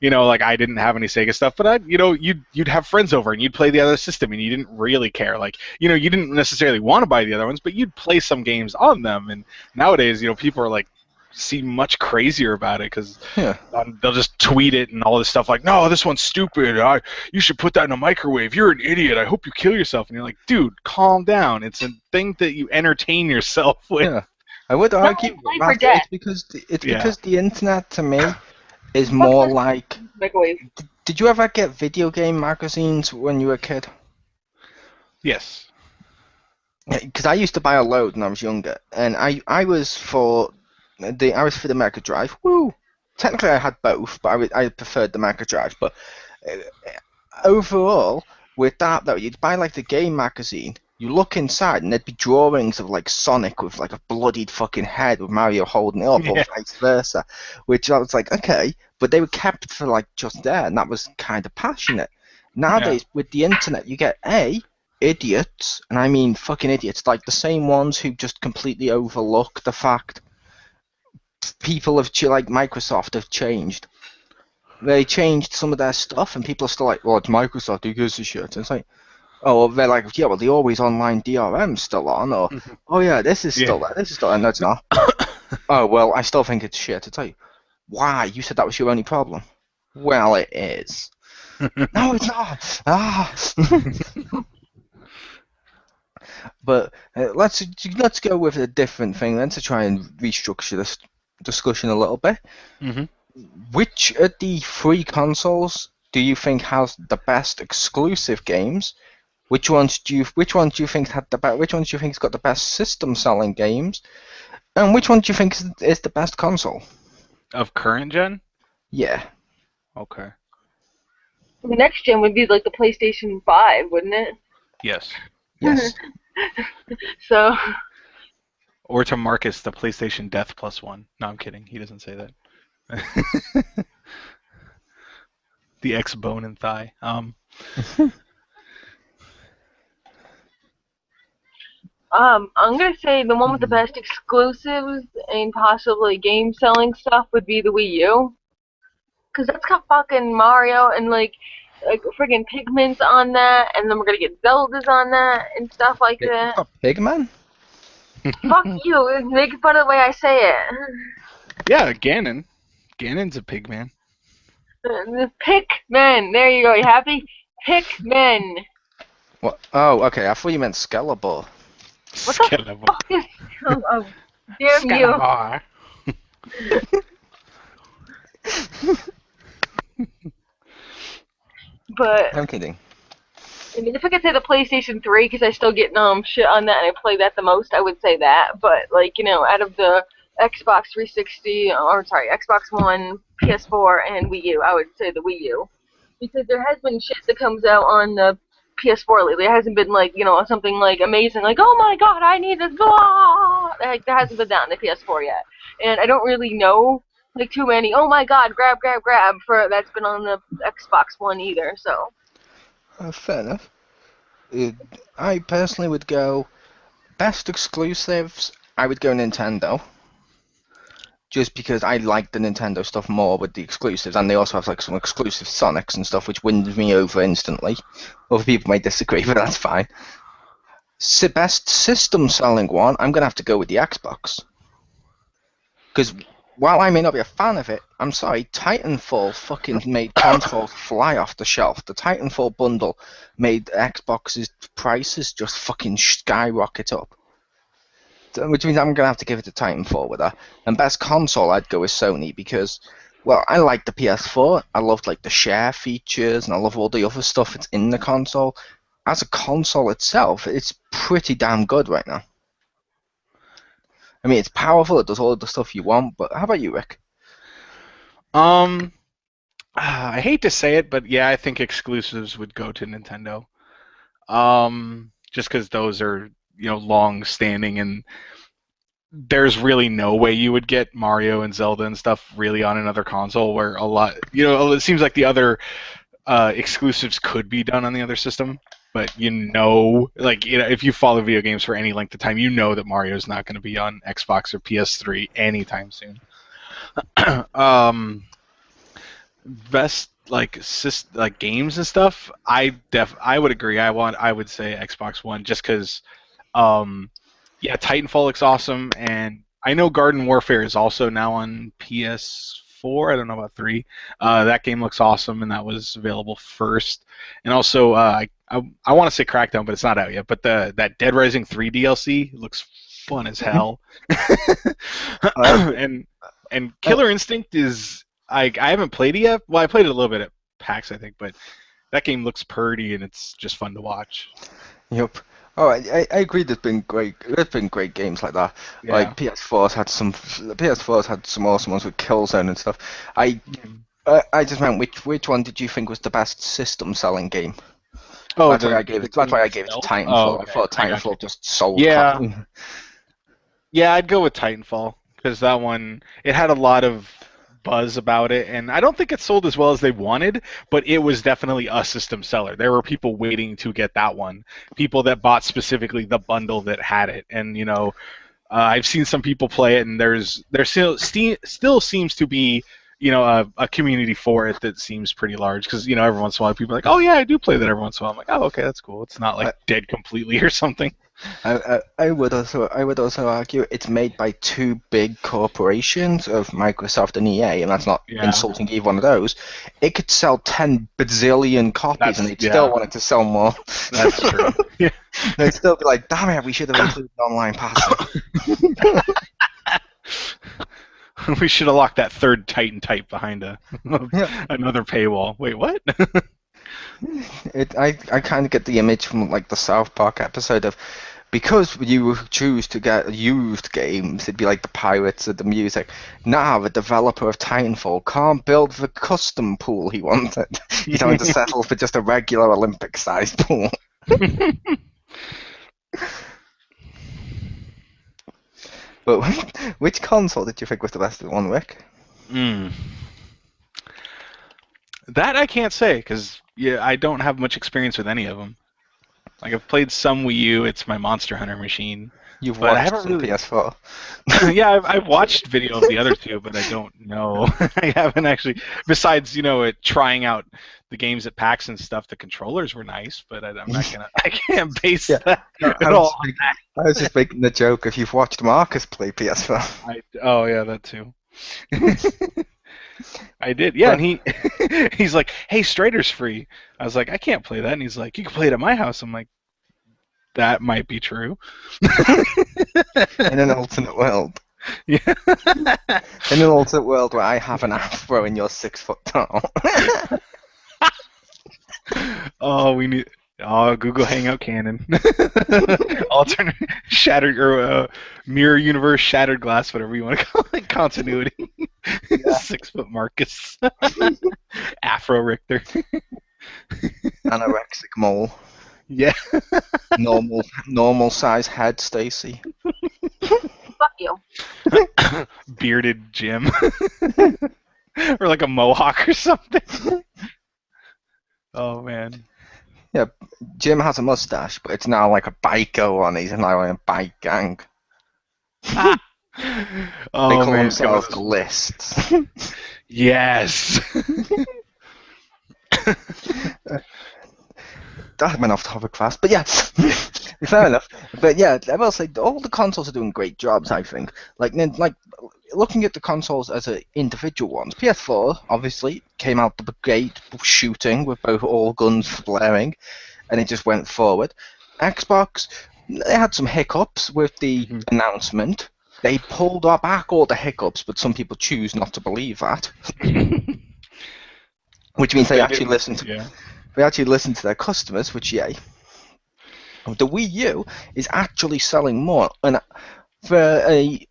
like I didn't have any Sega stuff, but you'd have friends over and you'd play the other system and you didn't really care. Like, you didn't necessarily want to buy the other ones, but you'd play some games on them. And nowadays, people are like seem much crazier about it because they'll just tweet it and all this stuff like, no, this one's stupid. You should put that in a microwave. You're an idiot. I hope you kill yourself. And you're like, dude, calm down. It's a thing that you entertain yourself with. Yeah. I would argue that it's because the internet to me is more like microwave. Did you ever get video game magazines when you were a kid? Yes. Because I used to buy a load when I was younger, and I was for the Mega Drive. Woo! Technically, I had both, but I preferred the Mega Drive. But overall, with that though, you'd buy like the game magazine. You look inside, and there'd be drawings of like Sonic with like a bloodied fucking head with Mario holding it up, or vice versa. Which I was like, okay, but they were kept for like just there, and that was kind of passionate. Nowadays, with the internet, you get idiots, and I mean fucking idiots, like the same ones who just completely overlook the fact people like Microsoft have changed. They changed some of their stuff, and people are still like, well, it's Microsoft, who gives a shit? And it's like, oh, well, they're like, yeah, well, the always online DRM's still on, or, oh yeah, this is still there, this is still there. No, it's not. Oh, well, I still think it's shit. It's like, why? You said that was your only problem. Well, it is. No, it's not. But let's go with a different thing then to try and restructure this discussion a little bit. Mm-hmm. Which of the three consoles do you think has the best exclusive games? Which ones do you think had the which ones do you think's got the best system selling games? And which one do you think is the best console? Of current gen? Yeah. Okay. The next gen would be like the PlayStation 5, wouldn't it? Yes. Yes. So. Or to Marcus, the PlayStation Death Plus one. No, I'm kidding. He doesn't say that. The X bone and thigh. I'm gonna say the one with the best exclusives and possibly game selling stuff would be the Wii U, cause that's got fucking Mario and like friggin' Pigments on that, and then we're gonna get Zeldas on that and stuff like that. Pigman? Fuck you! Make fun of the way I say it. Yeah, Ganon. Ganon's a pigman. The Pikmin. There you go. You happy? Pikmin. What? Oh, okay. I thought you meant Skeletor. What the fuck is? Oh, damn you! But I'm kidding. I mean, if I could say the PlayStation 3, because I still get shit on that and I play that the most, I would say that. But like out of the Xbox 360, or sorry, Xbox One, PS4, and Wii U, I would say the Wii U, because there has been shit that comes out on the PS4 lately. There hasn't been like something like amazing, like oh my god, I need this. Blah! Like there hasn't been that on the PS4 yet, and I don't really know like too many. Oh my god, grab, grab, grab for that's been on the Xbox One either. So. Fair enough. Uh, I personally would go best exclusives. I would go Nintendo, just because I like the Nintendo stuff more with the exclusives, and they also have like some exclusive Sonics and stuff, which wins me over instantly. Other people may disagree, but that's fine. Best system selling one, I'm gonna have to go with the Xbox, because while I may not be a fan of it, I'm sorry, Titanfall fucking made consoles fly off the shelf. The Titanfall bundle made Xbox's prices just fucking skyrocket up. Which means I'm gonna have to give it to Titanfall with that. And best console, I'd go with Sony because, well, I like the PS4. I loved like the share features, and I love all the other stuff that's in the console. As a console itself, it's pretty damn good right now. I mean, it's powerful. It does all of the stuff you want. But how about you, Rick? I hate to say it, but yeah, I think exclusives would go to Nintendo. Just because those are long standing, and there's really no way you would get Mario and Zelda and stuff really on another console. Where a lot, it seems like the other exclusives could be done on the other system. But if you follow video games for any length of time, you know that Mario's not going to be on Xbox or PS3 anytime soon. Best like games and stuff, I would agree. I would say Xbox One just because yeah, Titanfall looks awesome, and I know Garden Warfare is also now on PS4. I don't know about 3. That game looks awesome, and that was available first. And also, I want to say Crackdown, but it's not out yet. But that Dead Rising 3 DLC looks fun as hell. and Killer Instinct is I haven't played it yet. Well, I played it a little bit at PAX, I think, but that game looks pretty and it's just fun to watch. Yep. Oh, I agree. There's been great games like that. Yeah. Like PS4's had some awesome ones with Killzone and stuff. I just meant which one did you think was the best system selling game? Oh, that's why I gave it to Titanfall. Oh, okay. I thought Titanfall just sold. Yeah. Yeah, I'd go with Titanfall because that one it had a lot of buzz about it, and I don't think it sold as well as they wanted, but it was definitely a system seller. There were people waiting to get that one, people that bought specifically the bundle that had it, and I've seen some people play it, and there still seems to be a community for it that seems pretty large because every once in a while people are like, oh yeah, I do play that every once in a while. I'm like, oh okay, that's cool. It's not like dead completely or something. I would also argue it's made by two big corporations of Microsoft and EA, and that's not insulting either one of those. It could sell 10 bazillion copies, and they'd still want it to sell more. That's true. Yeah. They'd still be like, damn it, we should have included online password. We should have locked that third Titan type behind another paywall. Wait, what? I kind of get the image from like the South Park episode of, because you choose to get used games, it'd be like the Pirates of the Music. Now the developer of Titanfall can't build the custom pool he wanted. He's having to settle for just a regular Olympic-sized pool. But which console did you think was the best one, Rick? That I can't say because I don't have much experience with any of them. Like I've played some Wii U. It's my Monster Hunter machine. You've watched some PS4. Yeah, I've watched video of the other two, but I don't know. I haven't actually. Besides, trying out the games at PAX and stuff. The controllers were nice, but I'm not gonna. I can't base that at all. I was just making the joke. If you've watched Marcus play PS4. Oh yeah, that too. I did, yeah, and he's like, hey, Strider's free. I was like, I can't play that, and he's like, you can play it at my house. I'm like, that might be true. In an alternate world. Yeah. In an alternate world where I have an afro and you're 6 foot tall. Oh, we need. Oh, Google Hangout canon. Alternate shattered or mirror universe, shattered glass, whatever you want to call it. Continuity. Yeah. 6 foot Marcus. Afro Richter. Anorexic mole. Yeah. Normal size head, Stacy. Fuck you. Bearded Jim. Or like a mohawk or something. Oh man. Yeah, Jim has a mustache, but it's now like a biker one. He's now in a bike gang. Oh They call man. themselves the Lists. Yes. That went off topic fast, but yeah, fair enough. But yeah, I will say all the consoles are doing great jobs. I think, like looking at the consoles as individual ones. PS4 obviously came out the gate shooting with both all guns flaring, and it just went forward. Xbox, they had some hiccups with the announcement. They pulled back all the hiccups, but some people choose not to believe that. Which means they actually listen to their customers, which yay. The Wii U is actually selling more, and for a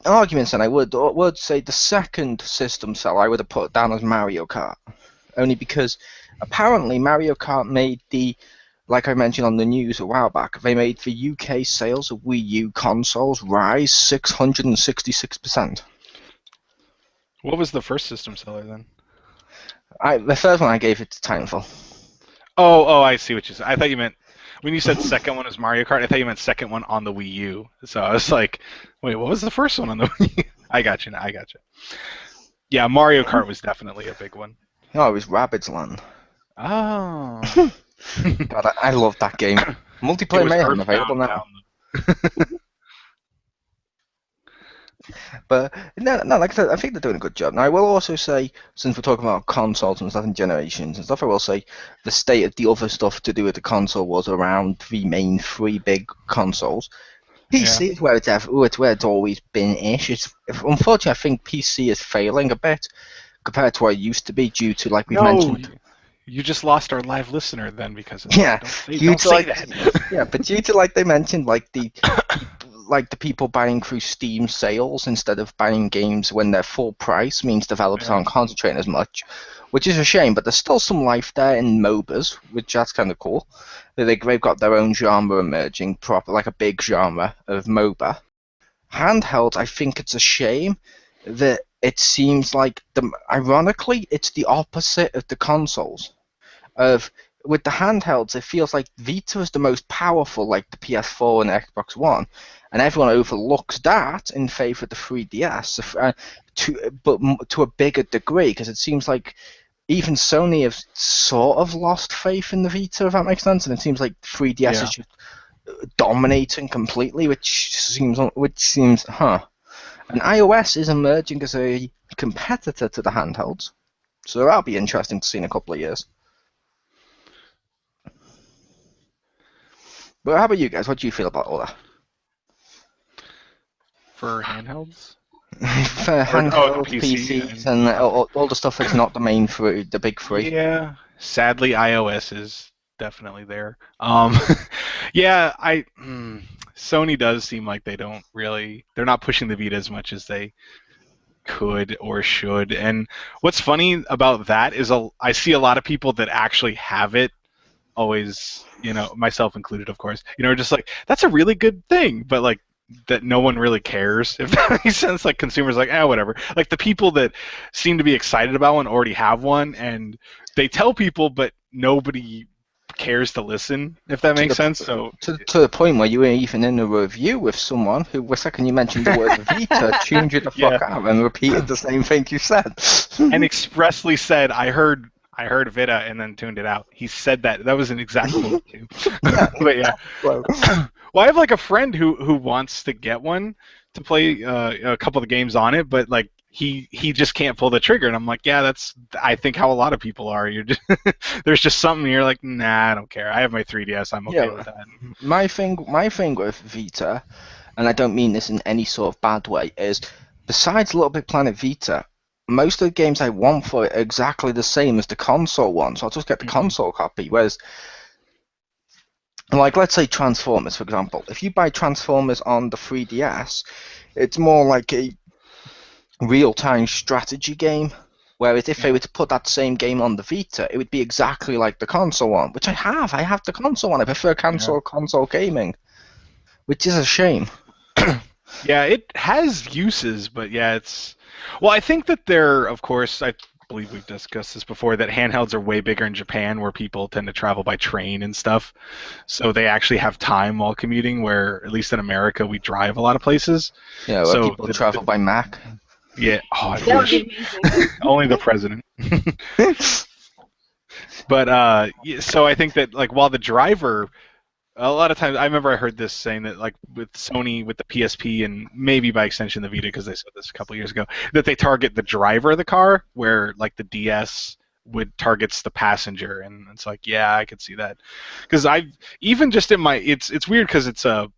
argument's sake, I would say the second system seller I would have put down as Mario Kart, only because apparently Mario Kart made like I mentioned on the news a while back, they made the UK sales of Wii U consoles rise 666%. What was the first system seller then? The first one I gave it to Titanfall. Oh, I see what you said. I thought you meant when you said second one was Mario Kart. I thought you meant second one on the Wii U. So I was like, wait, what was the first one on the Wii U? I got you. Yeah, Mario Kart was definitely a big one. No, it was Rabbids Land. Oh. God, I love that game. Multiplayer Mayhem available now. But no, like I said, I think they're doing a good job. Now, I will also say, since we're talking about consoles and stuff and generations and stuff, I will say the state of the other stuff to do with the console was around the main three big consoles. PC is where it's always been ish. Unfortunately, I think PC is failing a bit compared to what it used to be due to, like we've mentioned. You just lost our live listener then because of that. Don't say that. Yeah, but due to, like they mentioned, like the people buying through Steam sales instead of buying games when they're full price means developers aren't concentrating as much, which is a shame. But there's still some life there in MOBAs, which that's kind of cool. They've got their own genre emerging, proper like a big genre of MOBA. Handheld, I think it's a shame that it seems like ironically it's the opposite of the consoles. With the handhelds, it feels like Vita is the most powerful, like the PS4 and Xbox One, and everyone overlooks that in favor of the 3DS, but to a bigger degree, because it seems like even Sony have sort of lost faith in the Vita, if that makes sense, and it seems like 3DS is just dominating completely, which seems, And iOS is emerging as a competitor to the handhelds, so that'll be interesting to see in a couple of years. But how about you guys? What do you feel about all that? For handhelds? For handhelds, PCs, and all the stuff that's not the main three, the big three. Yeah, sadly, iOS is definitely there. Sony does seem like they're not pushing the Vita as much as they could or should. And what's funny about that is I see a lot of people that actually have it always, myself included, of course, just like, that's a really good thing, but like that no one really cares, if that makes sense. Like consumers like, whatever. Like the people that seem to be excited about one already have one, and they tell people, but nobody cares to listen, if that makes sense. So to the point where you were even in a review with someone who, the second you mentioned the word Vita, tuned you the fuck out and repeated the same thing you said. And expressly said, I heard Vita and then tuned it out. He said that. That was an exact quote too. But yeah. Well, I have like a friend who wants to get one to play a couple of the games on it, but like he just can't pull the trigger. And I'm like, yeah, that's I think how a lot of people are. You're just there's just something you're like, nah, I don't care. I have my 3DS. I'm okay with that. My thing with Vita and I don't mean this in any sort of bad way, is besides Little Big Planet Vita, most of the games I want for it are exactly the same as the console one, so I'll just get the console copy. Whereas, like, let's say Transformers, for example. If you buy Transformers on the 3DS, it's more like a real-time strategy game. Whereas if they were to put that same game on the Vita, it would be exactly like the console one, which I have. I have the console one. I prefer console gaming, which is a shame. Yeah, it has uses, but yeah, it's. Well, I think that of course, I believe we've discussed this before, that handhelds are way bigger in Japan, where people tend to travel by train and stuff. So they actually have time while commuting, where at least in America we drive a lot of places. Yeah, where So people travel by Mac. Yeah, oh, I That would wish. be amazing. Only the president. But so I think that like while the driver, a lot of times I remember I heard this saying that like with Sony with the PSP and maybe by extension the Vita, because they said this a couple years ago, that they target the driver of the car, where like the DS would targets the passenger, and it's like, yeah, I could see that, because I've even just in my it's weird because it's a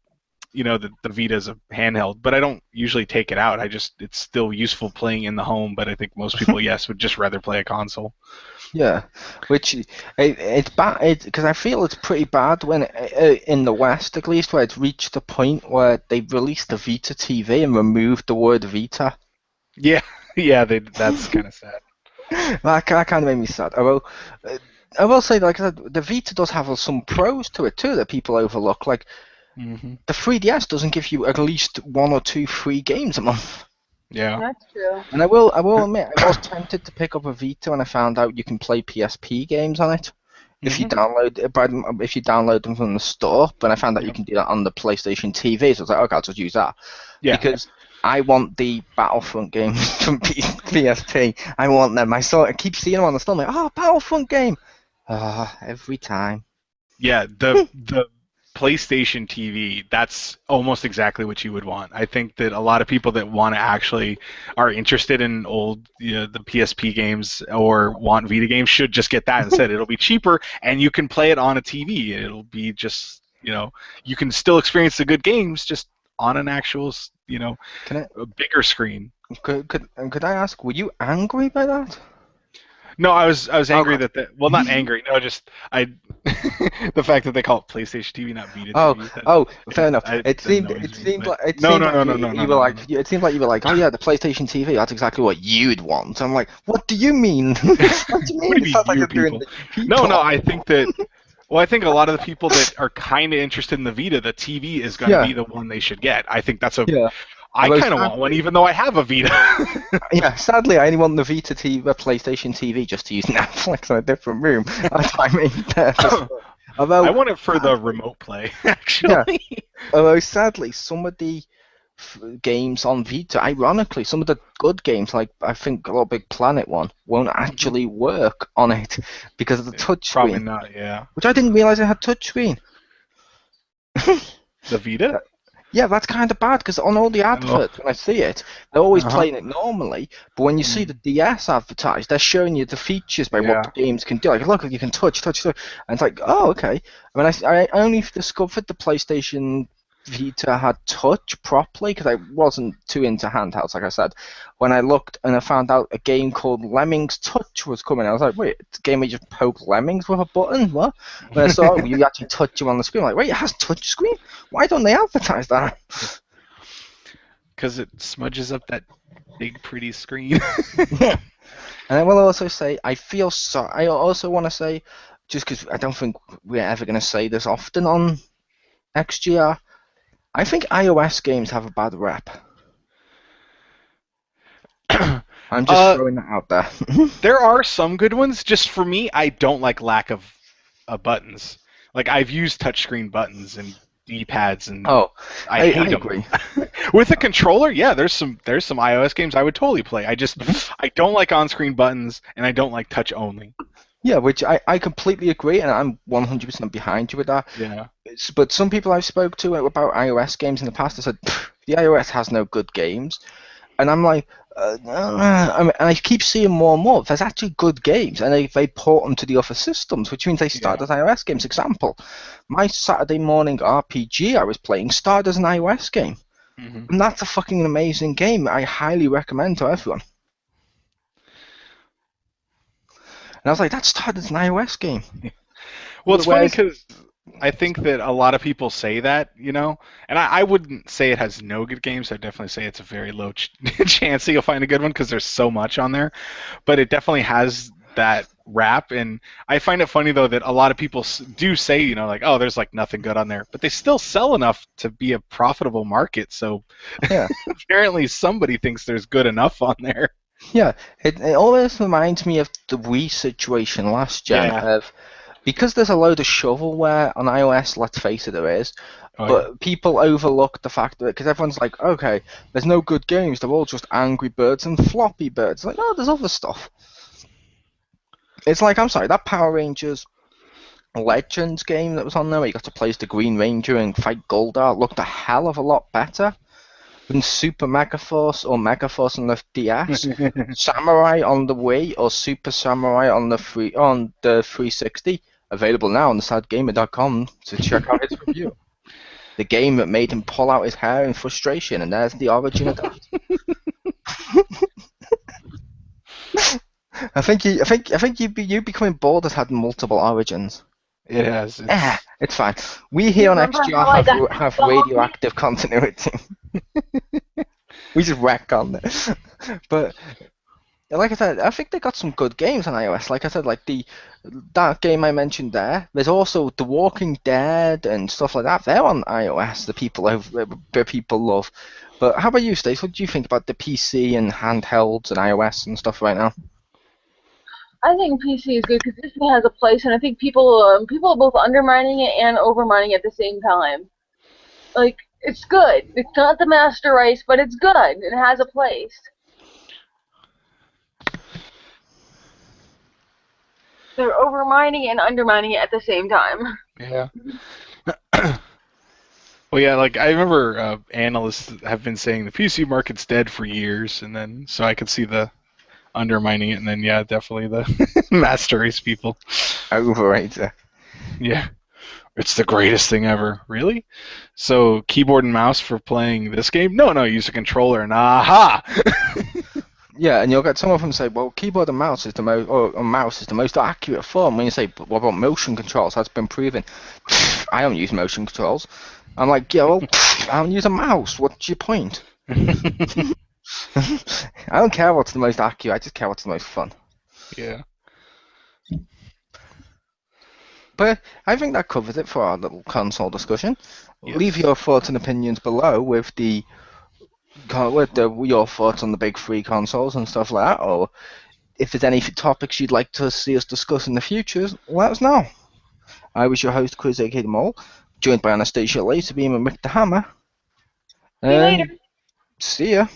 the Vita is a handheld, but I don't usually take it out. It's still useful playing in the home, but I think most people, yes, would just rather play a console. Yeah, which it's bad because I feel it's pretty bad when in the West at least, where it's reached the point where they've released the Vita TV and removed the word Vita. Yeah, yeah, that's kind of sad. That kind of made me sad. I will say, like I said, the Vita does have some pros to it too that people overlook. Like the 3DS doesn't give you at least 1 or 2 free games a month. Yeah. That's true. And I will admit, I was tempted to pick up a Vita when I found out you can play PSP games on it if you download them from the store. But I found out you can do that on the PlayStation TV, so I was like, okay, I'll just use that. Yeah. Because I want the Battlefront games from PSP. I want them. I keep seeing them on the store. I'm like, oh, Battlefront game. Every time. Yeah, the PlayStation TV, that's almost exactly what you would want. I think that a lot of people that want to actually are interested in the PSP games or want Vita games should just get that instead. It'll be cheaper, and you can play it on a TV. It'll be just, you can still experience the good games just on an actual, a bigger screen. Could I ask, were you angry by that? No, I was angry well, not angry. No, just the fact that they call it PlayStation TV, not Vita TV. Fair enough. It seemed like you were like, oh yeah, the PlayStation TV. That's exactly what you'd want. I'm like, what do you mean? What do you mean? No, I think that. Well, I think a lot of the people that are kind of interested in the Vita, the TV is going to be the one they should get. I think that's I kind of want one, even though I have a Vita. Yeah, sadly, I only want the Vita TV, PlayStation TV, just to use Netflix in a different room. That's what I mean. I want it for the remote play, actually. Yeah. Although, sadly, some of the games on Vita, ironically, some of the good games, like I think Little Big Planet one, won't actually work on it because of the touchscreen. Probably not, yeah. Which I didn't realize it had touchscreen. The Vita? Yeah, that's kind of bad because on all the adverts, when I see it, they're always playing it normally. But when you see the DS advertised, they're showing you the features by what the games can do. Like, look, you can touch. And it's like, oh, okay. I mean, I only discovered the PlayStation Vita had touch properly because I wasn't too into handhelds, like I said. When I looked and I found out a game called Lemmings Touch was coming, I was like, wait, it's a game where you just poke lemmings with a button? What? When I saw it, you actually touch them on the screen. I'm like, wait, it has touch screen? Why don't they advertise that? Because it smudges up that big, pretty screen. And I will also say, I feel sorry. I also want to say, just because I don't think we're ever going to say this often on XGR, I think iOS games have a bad rep. I'm just throwing that out there. There are some good ones. Just for me, I don't like lack of buttons. Like, I've used touchscreen buttons and D-pads, and I hate them. Agree. With a controller, yeah, there's some iOS games I would totally play. I don't like on-screen buttons, and I don't like touch only. Yeah, which I completely agree, and I'm 100% behind you with that. Yeah. But some people I've spoke to about iOS games in the past have said, the iOS has no good games. And I'm like, I keep seeing more and more. There's actually good games, and they port them to the other systems, which means they start as iOS games. Example, my Saturday morning RPG I was playing started as an iOS game. Mhm. And that's a fucking amazing game. I highly recommend to everyone. And I was like, that started as an iOS game. Well, it's funny Whereas, because I think that a lot of people say that, and I wouldn't say it has no good games. I'd definitely say it's a very low chance that you'll find a good one because there's so much on there. But it definitely has that rap, and I find it funny though that a lot of people do say, like, oh, there's like nothing good on there, but they still sell enough to be a profitable market. So yeah, apparently somebody thinks there's good enough on there. yeah, it always reminds me of the Wii situation last gen Yeah. of because there's a load of shovelware on iOS. Let's face it, there is. Oh yeah. But people overlook the fact that because everyone's like, okay, there's no good games. They're all just Angry Birds and Floppy Birds. Like, no, there's other stuff. It's like, I'm sorry, that Power Rangers Legends game that was on there, where you got to play as the Green Ranger and fight Goldar, looked a hell of a lot better than Super Megaforce or Megaforce on the DS, Samurai on the Wii, or Super Samurai on the 360. Available now on the sadgamer.com to check out his review. The game that made him pull out his hair in frustration, and there's the origin of that. I think you becoming bored has had multiple origins. It has. It's It's fine. We You here on remember XGR how I got have dog? radioactive continuity. We just wreck on it. But like I said, I think they got some good games on iOS. Like I said, like that game I mentioned there. There's also The Walking Dead and stuff like that. They're on iOS. The people love. But how about you, Stace? What do you think about the PC and handhelds and iOS and stuff right now? I think PC is good because Disney has a place, and I think people are both undermining it and overmining it at the same time. Like it's good. It's not the master race, but it's good. It has a place. They're overmining it and undermining it at the same time. yeah. Well, yeah, like I remember analysts have been saying the PC market's dead for years, and then so I could see the undermining it, and then yeah, definitely the master race people. Overrated. Yeah, it's the greatest thing ever. Really? So keyboard and mouse for playing this game? No, no, use a controller and aha! Yeah, and you'll get some of them say, well, keyboard and mouse is the most, or a mouse is the most accurate form. When you say, but what about motion controls? That's been proven. I don't use motion controls. I'm like, yeah, well, I don't use a mouse. What's your point? I don't care what's the most accurate. I just care what's the most fun. Yeah. But I think that covers it for our little console discussion. Leave Yes. your thoughts and opinions below with your thoughts on the big three consoles and stuff like that, or if there's any topics you'd like to see us discuss in the future, let us know. I was your host, Chris aka The Mole, joined by Anastasia Laserbeam and Rick the Hammer. See you later. And see ya.